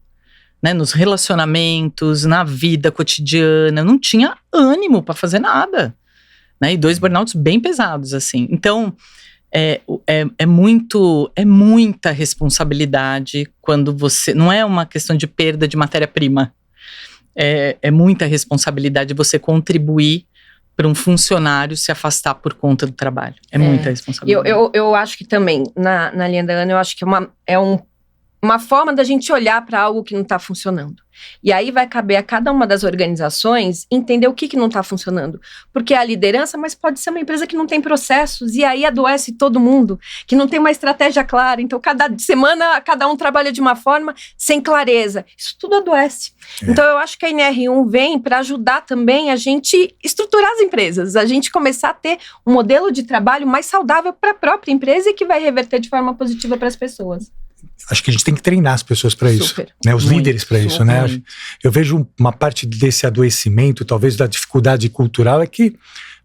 Né, nos relacionamentos, na vida cotidiana, eu não tinha ânimo para fazer nada, né, e 2 burnouts bem pesados, assim. Então, é muita responsabilidade quando você, não é uma questão de perda de matéria-prima, é muita responsabilidade você contribuir para um funcionário se afastar por conta do trabalho, muita responsabilidade. Eu acho que também, na linha da Ana, eu acho que uma forma da gente olhar para algo que não está funcionando. E aí vai caber a cada uma das organizações entender o que não está funcionando. Porque é a liderança, mas pode ser uma empresa que não tem processos, e aí adoece todo mundo, que não tem uma estratégia clara. Então, cada semana, cada um trabalha de uma forma sem clareza. Isso tudo adoece. Então, eu acho que a NR1 vem para ajudar também a gente estruturar as empresas, a gente começar a ter um modelo de trabalho mais saudável para a própria empresa e que vai reverter de forma positiva para as pessoas. Acho que a gente tem que treinar as pessoas para isso, né? Os líderes para isso, né? Eu vejo uma parte desse adoecimento, talvez da dificuldade cultural, é que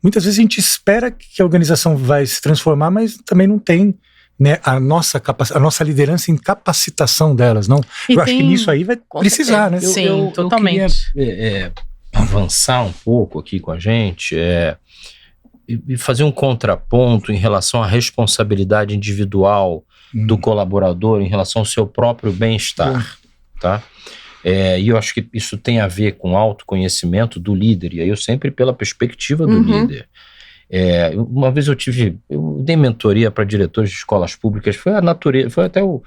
muitas vezes a gente espera que a organização vai se transformar, mas também não tem, né, a nossa liderança em capacitação delas, não? Eu acho que nisso aí vai precisar, né? Sim, totalmente. Eu queria avançar um pouco aqui com a gente e fazer um contraponto em relação à responsabilidade individual do colaborador em relação ao seu próprio bem-estar, tá? E eu acho que isso tem a ver com autoconhecimento do líder, e aí eu sempre pela perspectiva do líder. Uma vez eu dei mentoria para diretores de escolas públicas, foi a natureza, foi até o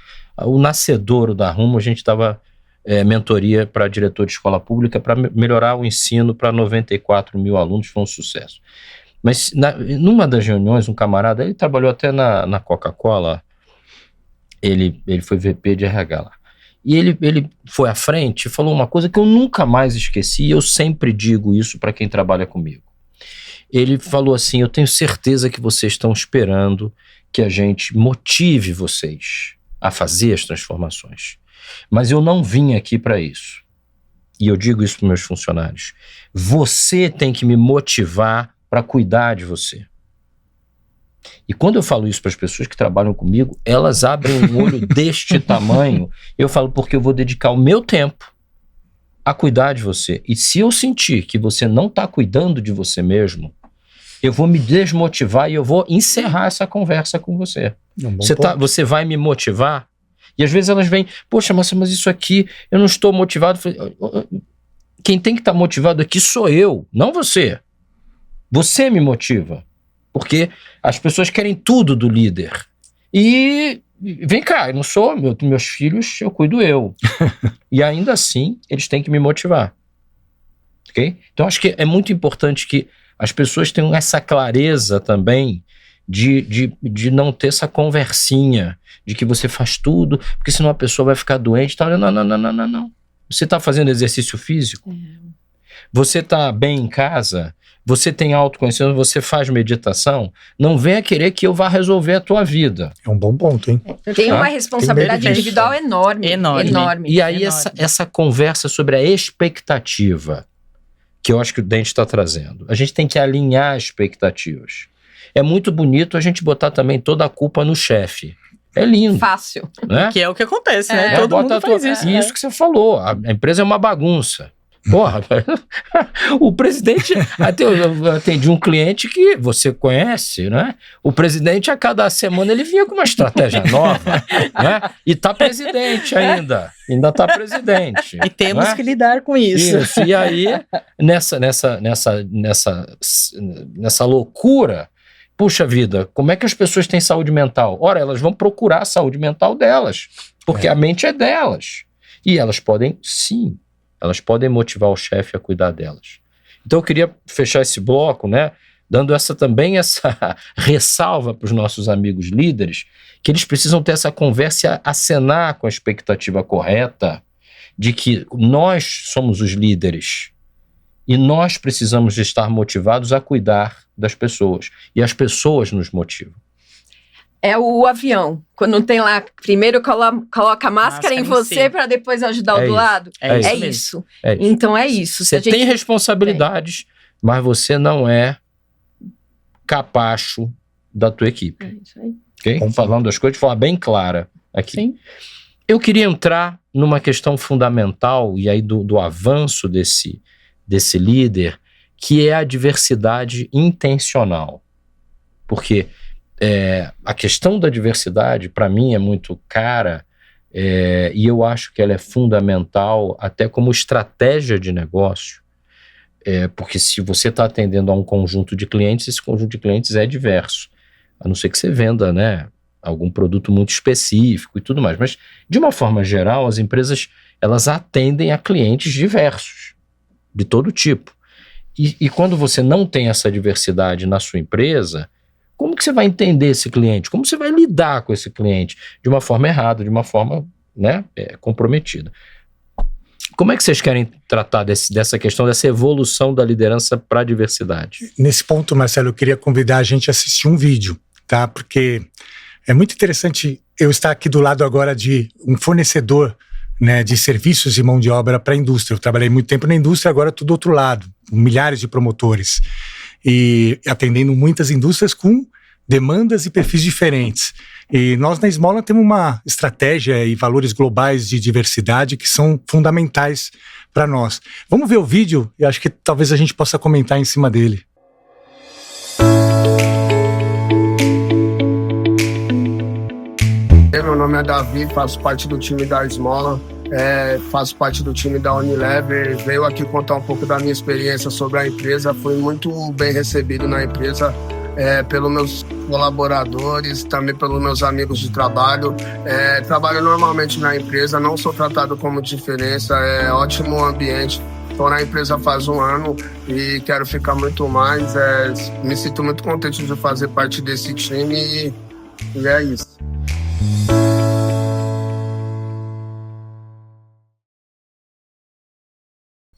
nascedouro da Rumo, a gente dava mentoria para diretor de escola pública para melhorar o ensino para 94 mil alunos, foi um sucesso. Mas numa das reuniões, um camarada, ele trabalhou até na Coca-Cola, ele foi VP de RH lá. E ele foi à frente e falou uma coisa que eu nunca mais esqueci, e eu sempre digo isso para quem trabalha comigo. Ele falou assim: eu tenho certeza que vocês estão esperando que a gente motive vocês a fazer as transformações. Mas eu não vim aqui para isso. E eu digo isso para meus funcionários. Você tem que me motivar para cuidar de você. E quando eu falo isso para as pessoas que trabalham comigo, elas abrem um olho deste tamanho. Eu falo, porque eu vou dedicar o meu tempo a cuidar de você. E se eu sentir que você não está cuidando de você mesmo, eu vou me desmotivar e eu vou encerrar essa conversa com você. Você vai me motivar? E às vezes elas vêm, poxa, mas isso aqui, eu não estou motivado. Quem tem que estar motivado aqui sou eu, não você. Você me motiva. Porque as pessoas querem tudo do líder. E vem cá, eu não sou, meus filhos, eu cuido eu. E ainda assim, eles têm que me motivar. Ok? Então, acho que é muito importante que as pessoas tenham essa clareza também de não ter essa conversinha, de que você faz tudo, porque senão a pessoa vai ficar doente. Tá? Não. Você está fazendo exercício físico? Você está bem em casa? Você tem autoconhecimento, você faz meditação, não venha querer que eu vá resolver a tua vida. É um bom ponto, hein? Tem uma responsabilidade individual enorme. E aí essa conversa sobre a expectativa, que eu acho que o Dente está trazendo. A gente tem que alinhar expectativas. é muito bonito a gente botar também toda a culpa no chefe. É lindo. Fácil. Né? Que é o que acontece, né? Todo mundo faz isso. Isso que você falou. A empresa é uma bagunça. Porra, o presidente... Eu atendi um cliente que você conhece, né? O presidente, a cada semana, ele vinha com uma estratégia nova, né? E tá presidente ainda. Ainda tá presidente. E temos né? que lidar com isso. Isso. E aí, nessa loucura, puxa vida, como é que as pessoas têm saúde mental? Ora, elas vão procurar a saúde mental delas, porque a mente é delas. E elas podem, sim, elas podem motivar o chefe a cuidar delas. Então eu queria fechar esse bloco, né, dando essa ressalva para os nossos amigos líderes, que eles precisam ter essa conversa e acenar com a expectativa correta de que nós somos os líderes e nós precisamos estar motivados a cuidar das pessoas. E as pessoas nos motivam. É o avião. Quando tem lá, primeiro coloca a máscara em você para depois ajudar o do lado. É isso. Então é isso. Você tem responsabilidades, mas você não é capacho da tua equipe. É isso aí. Okay? Falando as coisas de forma bem clara aqui. Sim. Eu queria entrar numa questão fundamental, e aí do avanço desse líder, que é a diversidade intencional. Porque a questão da diversidade, para mim, é muito cara, e eu acho que ela é fundamental até como estratégia de negócio, porque se você está atendendo a um conjunto de clientes, esse conjunto de clientes é diverso, a não ser que você venda, né, algum produto muito específico e tudo mais. Mas, de uma forma geral, as empresas elas atendem a clientes diversos, de todo tipo. E quando você não tem essa diversidade na sua empresa, como que você vai entender esse cliente? Como você vai lidar com esse cliente? De uma forma errada, de uma forma, né, comprometida. Como é que vocês querem tratar dessa questão, dessa evolução da liderança para a diversidade? Nesse ponto, Marcelo, eu queria convidar a gente a assistir um vídeo, tá? Porque é muito interessante eu estar aqui do lado agora de um fornecedor, né, de serviços e mão de obra para a indústria. Eu trabalhei muito tempo na indústria, agora tudo do outro lado, com milhares de promotores. E atendendo muitas indústrias com demandas e perfis diferentes. E nós na Esmola temos uma estratégia e valores globais de diversidade que são fundamentais para nós. Vamos ver o vídeo e acho que talvez a gente possa comentar em cima dele. Meu nome é Davi, faço parte do time da Esmola, faço parte do time da Unilever. Venho aqui contar um pouco da minha experiência sobre a empresa. Fui muito bem recebido na empresa pelos meus colaboradores, também pelos meus amigos de trabalho. Trabalho normalmente na empresa, não sou tratado como diferença, é ótimo ambiente. Estou na empresa faz 1 ano e quero ficar muito mais. Me sinto muito contente de fazer parte desse time e é isso.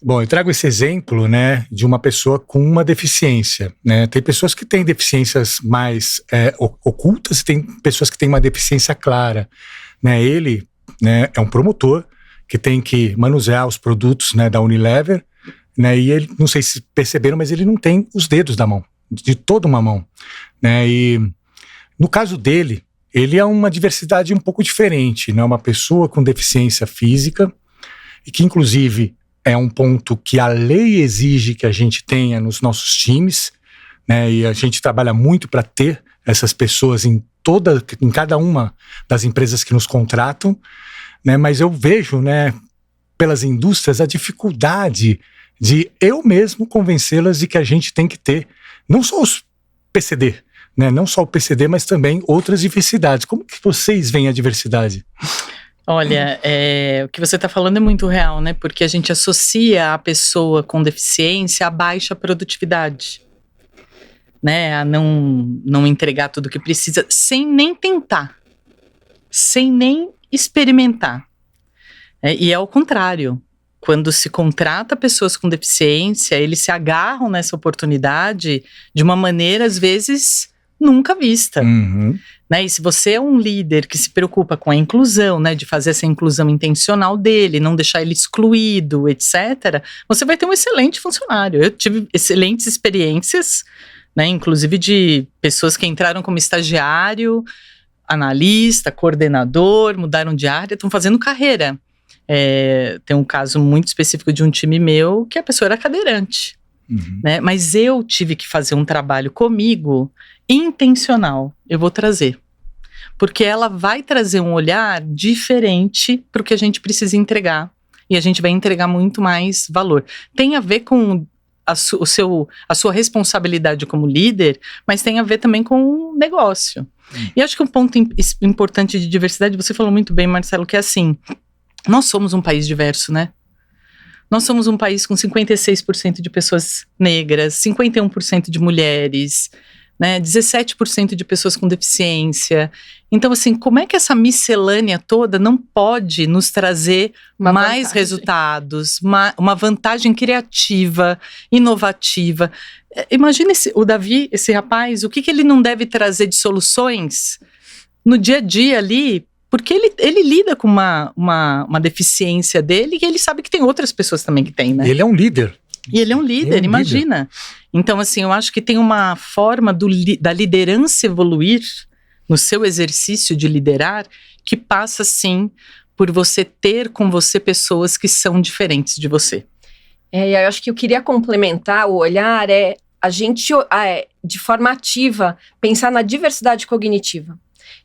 Bom, eu trago esse exemplo, né, de uma pessoa com uma deficiência, né? Tem pessoas que têm deficiências mais ocultas e tem pessoas que têm uma deficiência clara, né? Ele, né, é um promotor que tem que manusear os produtos, né, da Unilever, né? E ele, não sei se perceberam, mas ele não tem os dedos da mão, de toda uma mão, né? E no caso dele, ele é uma diversidade um pouco diferente, né? Uma pessoa com deficiência física e que, inclusive, é um ponto que a lei exige que a gente tenha nos nossos times, né? E a gente trabalha muito para ter essas pessoas em cada uma das empresas que nos contratam, né? Mas eu vejo, né, pelas indústrias a dificuldade de eu mesmo convencê-las de que a gente tem que ter não só os PCD, né? Não só o PCD, mas também outras diversidades. Como que vocês veem a diversidade? Olha, o que você está falando é muito real, né? Porque a gente associa a pessoa com deficiência a baixa produtividade, né? A não entregar tudo o que precisa, sem nem tentar, sem nem experimentar. E é o contrário. Quando se contrata pessoas com deficiência, eles se agarram nessa oportunidade de uma maneira, às vezes, nunca vista. Uhum. Né? E se você é um líder que se preocupa com a inclusão, né, de fazer essa inclusão intencional dele, não deixar ele excluído, etc., você vai ter um excelente funcionário. Eu tive excelentes experiências, né? Inclusive de pessoas que entraram como estagiário, analista, coordenador, mudaram de área, estão fazendo carreira. Tem um caso muito específico de um time meu que a pessoa era cadeirante, né? Mas eu tive que fazer um trabalho comigo intencional. Eu vou trazer. Porque ela vai trazer um olhar diferente para o que a gente precisa entregar. E a gente vai entregar muito mais valor. Tem a ver com a sua responsabilidade como líder, mas tem a ver também com o negócio. E acho que um ponto importante de diversidade, você falou muito bem, Marcelo, que é assim, nós somos um país diverso, né? Nós somos um país com 56% de pessoas negras, 51% de mulheres, né, 17% de pessoas com deficiência. Então, assim, como é que essa miscelânea toda não pode nos trazer mais resultados, uma vantagem criativa, inovativa? Imagina o Davi, esse rapaz, o que ele não deve trazer de soluções no dia a dia ali, porque ele lida com uma deficiência dele e ele sabe que tem outras pessoas também que têm, né? Ele é um líder. E ele é um líder, imagina. Então, assim, eu acho que tem uma forma da liderança evoluir no seu exercício de liderar que passa, sim, por você ter com você pessoas que são diferentes de você. E eu acho que eu queria complementar o olhar, a gente, de forma ativa, pensar na diversidade cognitiva.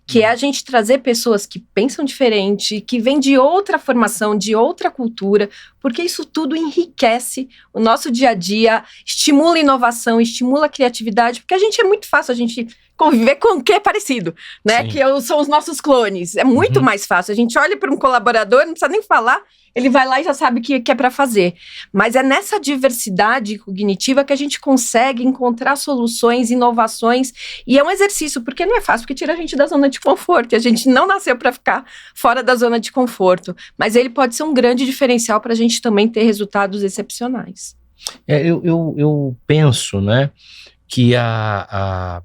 Que é a gente trazer pessoas que pensam diferente, que vêm de outra formação, de outra cultura, porque isso tudo enriquece o nosso dia a dia, estimula a inovação, estimula a criatividade, porque a gente é muito fácil a gente conviver com o que é parecido, né? Sim. Que são os nossos clones. É muito mais fácil. A gente olha para um colaborador, não precisa nem falar, ele vai lá e já sabe o que é para fazer. Mas é nessa diversidade cognitiva que a gente consegue encontrar soluções, inovações, e é um exercício, porque não é fácil, porque tira a gente da zona de conforto, e a gente não nasceu para ficar fora da zona de conforto, mas ele pode ser um grande diferencial para a gente também ter resultados excepcionais. Eu penso, né, que a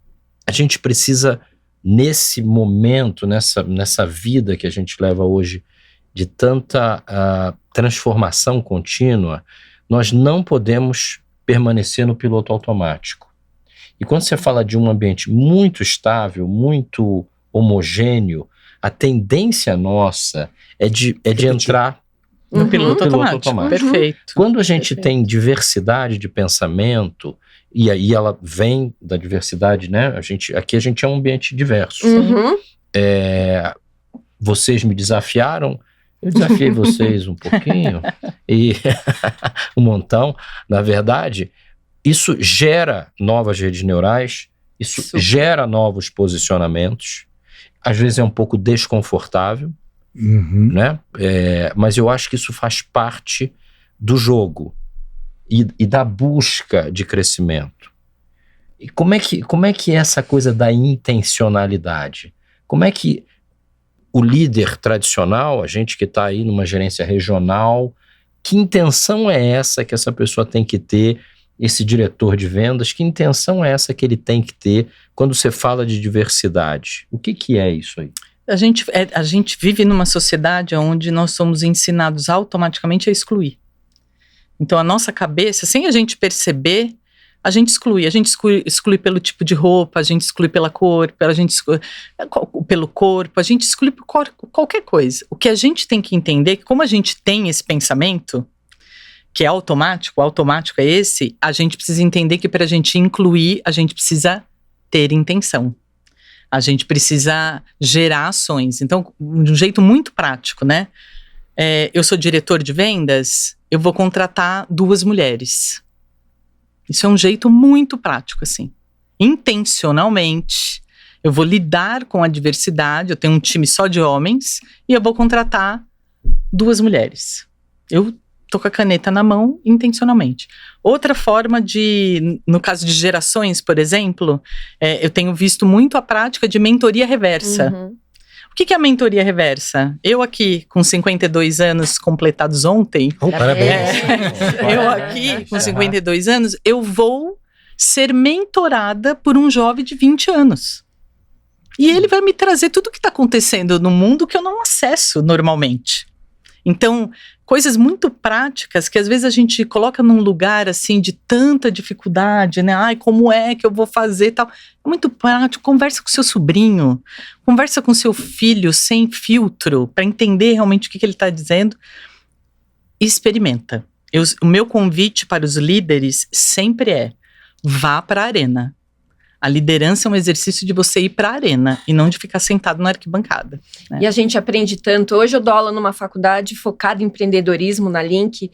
gente precisa, nesse momento, nessa vida que a gente leva hoje, de tanta transformação contínua, nós não podemos permanecer no piloto automático. E quando você fala de um ambiente muito estável, muito homogêneo, a tendência nossa é de entrar no piloto automático. Perfeito. Quando a gente tem diversidade de pensamento, e aí ela vem da diversidade, né? Aqui a gente é um ambiente diverso. Vocês me desafiaram, eu desafiei vocês um pouquinho, e um montão. Na verdade, isso gera novas redes neurais, isso gera novos posicionamentos, às vezes é um pouco desconfortável, né? Mas eu acho que isso faz parte do jogo e da busca de crescimento. E como é que é essa coisa da intencionalidade? Como é que o líder tradicional, a gente que está aí numa gerência regional, que intenção é essa que essa pessoa tem que ter, esse diretor de vendas, que intenção é essa que ele tem que ter quando você fala de diversidade? O que é isso aí? A gente vive numa sociedade onde nós somos ensinados automaticamente a excluir. Então a nossa cabeça, sem a gente perceber, a gente exclui pelo tipo de roupa, a gente exclui pela cor, a gente exclui pelo corpo, a gente exclui por qualquer coisa. O que a gente tem que entender é que como a gente tem esse pensamento, que é automático, o automático é esse, a gente precisa entender que para a gente incluir, a gente precisa ter intenção. A gente precisa gerar ações. Então, de um jeito muito prático, né? Eu sou diretor de vendas, eu vou contratar 2 mulheres. Isso é um jeito muito prático, assim. Intencionalmente, eu vou lidar com a diversidade, eu tenho um time só de homens, e eu vou contratar 2 mulheres. Eu tô com a caneta na mão, intencionalmente. Outra forma no caso de gerações, por exemplo, eu tenho visto muito a prática de mentoria reversa. O que é a mentoria reversa? Eu aqui, com 52 anos completados ontem... Parabéns! Eu aqui, com 52 anos, eu vou ser mentorada por um jovem de 20 anos. E ele vai me trazer tudo o que está acontecendo no mundo que eu não acesso normalmente. Então, coisas muito práticas que às vezes a gente coloca num lugar assim de tanta dificuldade, né? Ai, como é que eu vou fazer tal? É muito prático. Conversa com seu sobrinho, conversa com seu filho sem filtro para entender realmente o que ele está dizendo e experimenta. O meu convite para os líderes sempre é: vá para a arena. A liderança é um exercício de você ir para a arena e não de ficar sentado na arquibancada, né? E a gente aprende tanto. Hoje eu dou aula numa faculdade focada em empreendedorismo, na Link,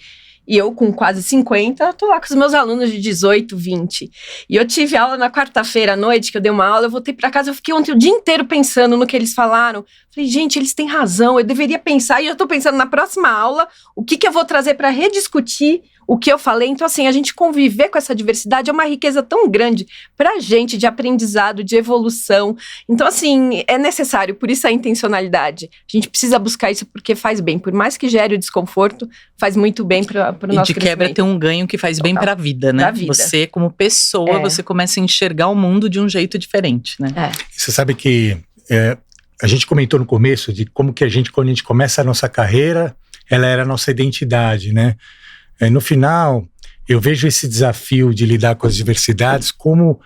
e eu com quase 50, tô lá com os meus alunos de 18, 20. E eu tive aula na quarta-feira à noite, que eu dei uma aula, eu voltei para casa, eu fiquei ontem o dia inteiro pensando no que eles falaram. Falei, gente, eles têm razão, eu deveria pensar, e eu tô pensando na próxima aula, o que eu vou trazer para rediscutir o que eu falei. Então, assim, a gente conviver com essa diversidade é uma riqueza tão grande pra gente, de aprendizado, de evolução. Então, assim, é necessário, por isso a intencionalidade. A gente precisa buscar isso porque faz bem. Por mais que gere o desconforto, faz muito bem pro nosso crescimento. E de quebra tem um ganho que faz bem pra vida, né? Pra vida. Você, como pessoa, você começa a enxergar o mundo de um jeito diferente, né? Você sabe que a gente comentou no começo de como que quando a gente começa a nossa carreira, ela era a nossa identidade, né? No final, eu vejo esse desafio de lidar com as diversidades como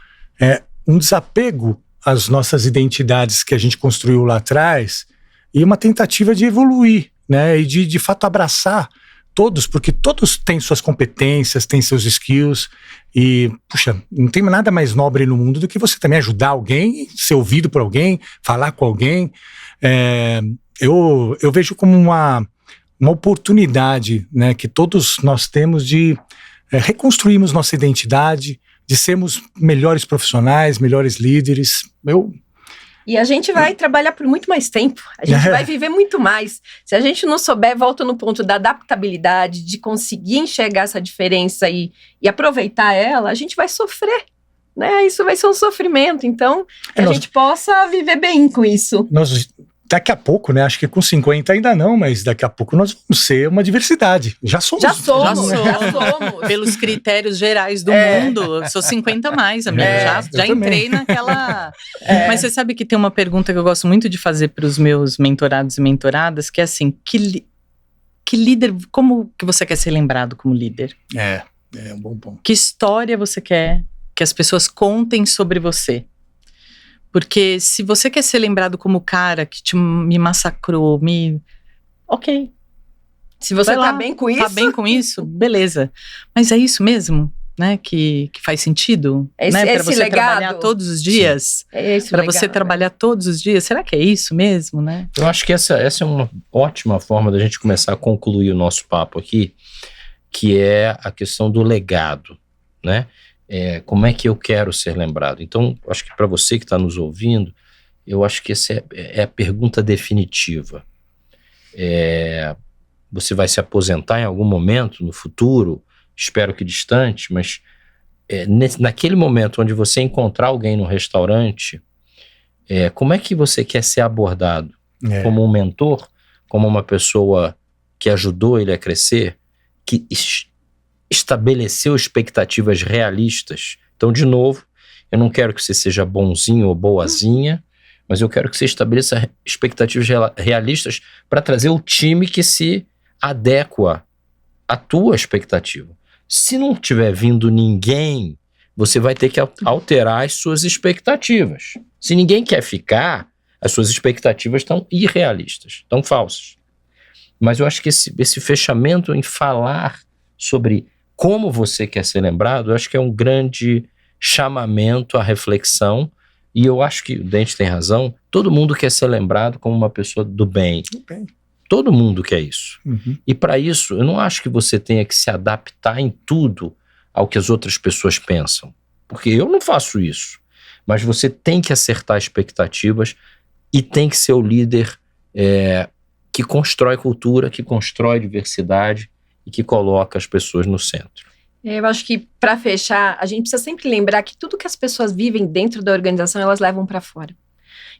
um desapego às nossas identidades que a gente construiu lá atrás e uma tentativa de evoluir, né? E de fato abraçar todos, porque todos têm suas competências, têm seus skills e, puxa, não tem nada mais nobre no mundo do que você também ajudar alguém, ser ouvido por alguém, falar com alguém. Eu vejo como uma oportunidade, né, que todos nós temos de reconstruirmos nossa identidade, de sermos melhores profissionais, melhores líderes. E a gente vai trabalhar por muito mais tempo, a gente vai viver muito mais. Se a gente não souber, volta no ponto da adaptabilidade, de conseguir enxergar essa diferença e aproveitar ela, a gente vai sofrer, né? Isso vai ser um sofrimento, então que a gente possa viver bem com isso. Daqui a pouco, né? Acho que com 50 ainda não, mas daqui a pouco nós vamos ser uma diversidade. Já somos. Pelos critérios gerais do mundo, eu sou 50 mais, amigo. Já entrei naquela... Mas você sabe que tem uma pergunta que eu gosto muito de fazer para os meus mentorados e mentoradas, que é assim, que líder, como que você quer ser lembrado como líder? É um bom ponto. Que história você quer que as pessoas contem sobre você? Porque se você quer ser lembrado como o cara que me massacrou, ok. Se você tá bem com isso. Tá bem com isso, beleza. Mas é isso mesmo, né? Que faz sentido? Né? Para você legado, trabalhar todos os dias. Para você trabalhar todos os dias. Será que é isso mesmo, né? Eu acho que essa é uma ótima forma da gente começar a concluir o nosso papo aqui, que é a questão do legado, né? Como é que eu quero ser lembrado? Então, acho que para você que está nos ouvindo, eu acho que essa é a pergunta definitiva. Você vai se aposentar em algum momento no futuro, espero que distante, mas naquele momento onde você encontrar alguém no restaurante, como é que você quer ser abordado? Como um mentor? Como uma pessoa que ajudou ele a crescer? Que estabeleceu expectativas realistas. Então, de novo, eu não quero que você seja bonzinho ou boazinha, mas eu quero que você estabeleça expectativas realistas para trazer o time que se adequa à tua expectativa. Se não tiver vindo ninguém, você vai ter que alterar as suas expectativas. Se ninguém quer ficar, as suas expectativas estão irrealistas, estão falsas. Mas eu acho que esse fechamento em falar sobre como você quer ser lembrado, eu acho que é um grande chamamento à reflexão, e eu acho que o Dente tem razão, todo mundo quer ser lembrado como uma pessoa do bem. Todo mundo quer isso. Uhum. E para isso, eu não acho que você tenha que se adaptar em tudo ao que as outras pessoas pensam, porque eu não faço isso. Mas você tem que acertar expectativas e tem que ser o líder que constrói cultura, que constrói diversidade, e que coloca as pessoas no centro. Eu acho que, para fechar, a gente precisa sempre lembrar que tudo que as pessoas vivem dentro da organização, elas levam para fora.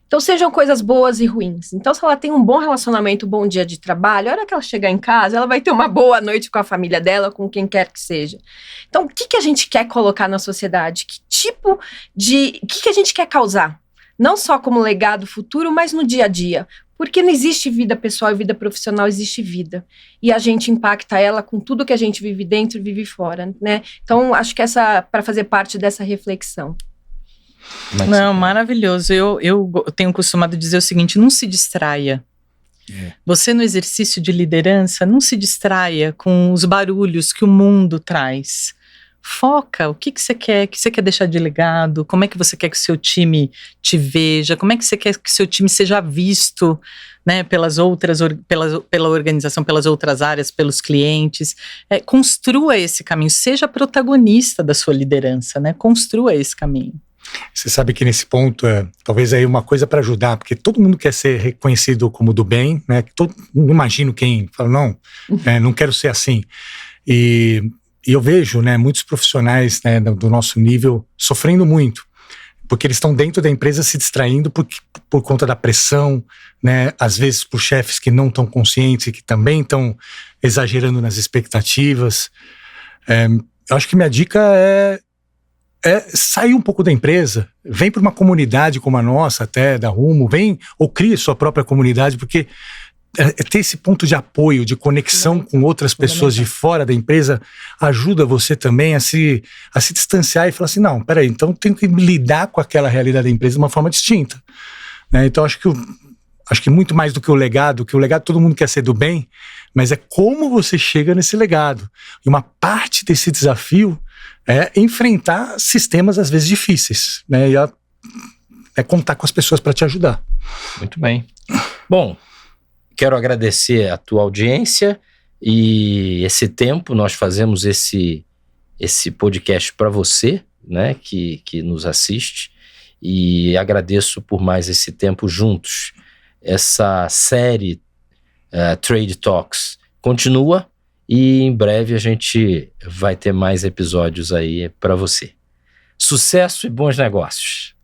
Então, sejam coisas boas e ruins. Então, se ela tem um bom relacionamento, um bom dia de trabalho, a hora que ela chegar em casa, ela vai ter uma boa noite com a família dela, com quem quer que seja. Então, o que a gente quer colocar na sociedade? Que tipo de... O que a gente quer causar? Não só como legado futuro, mas no dia a dia. Porque não existe vida pessoal e vida profissional, existe vida. E a gente impacta ela com tudo que a gente vive dentro e vive fora, né? Então, acho que para fazer parte dessa reflexão. Não, maravilhoso. Eu tenho costumado dizer o seguinte, não se distraia. Você no exercício de liderança, não se distraia com os barulhos que o mundo traz. Foca, o que você quer deixar de legado, como é que você quer que o seu time te veja, como é que você quer que o seu time seja visto, né, pela organização, pelas outras áreas, pelos clientes. Construa esse caminho, seja protagonista da sua liderança, né, construa esse caminho. Você sabe que nesse ponto, talvez aí uma coisa para ajudar, porque todo mundo quer ser reconhecido como do bem, né? Não imagino quem fala, não quero ser assim. E eu vejo, né, muitos profissionais, né, do nosso nível sofrendo muito, porque eles estão dentro da empresa se distraindo por conta da pressão, né, às vezes por chefes que não estão conscientes e que também estão exagerando nas expectativas. Eu acho que minha dica é sair um pouco da empresa, vem para uma comunidade como a nossa, até da Rumo, vem ou crie sua própria comunidade, porque ter esse ponto de apoio, de conexão com outras pessoas de fora da empresa ajuda você também a se distanciar e falar assim, não, peraí, então tenho que lidar com aquela realidade da empresa de uma forma distinta, né? Então acho que muito mais do que o legado todo mundo quer ser do bem, mas é como você chega nesse legado. E uma parte desse desafio é enfrentar sistemas às vezes difíceis, né? E é contar com as pessoas para te ajudar. Muito bem. Bom, quero agradecer a tua audiência e esse tempo. Nós fazemos esse podcast para você, né, que nos assiste, e agradeço por mais esse tempo juntos. Essa série Trade Talks continua e em breve a gente vai ter mais episódios aí para você. Sucesso e bons negócios!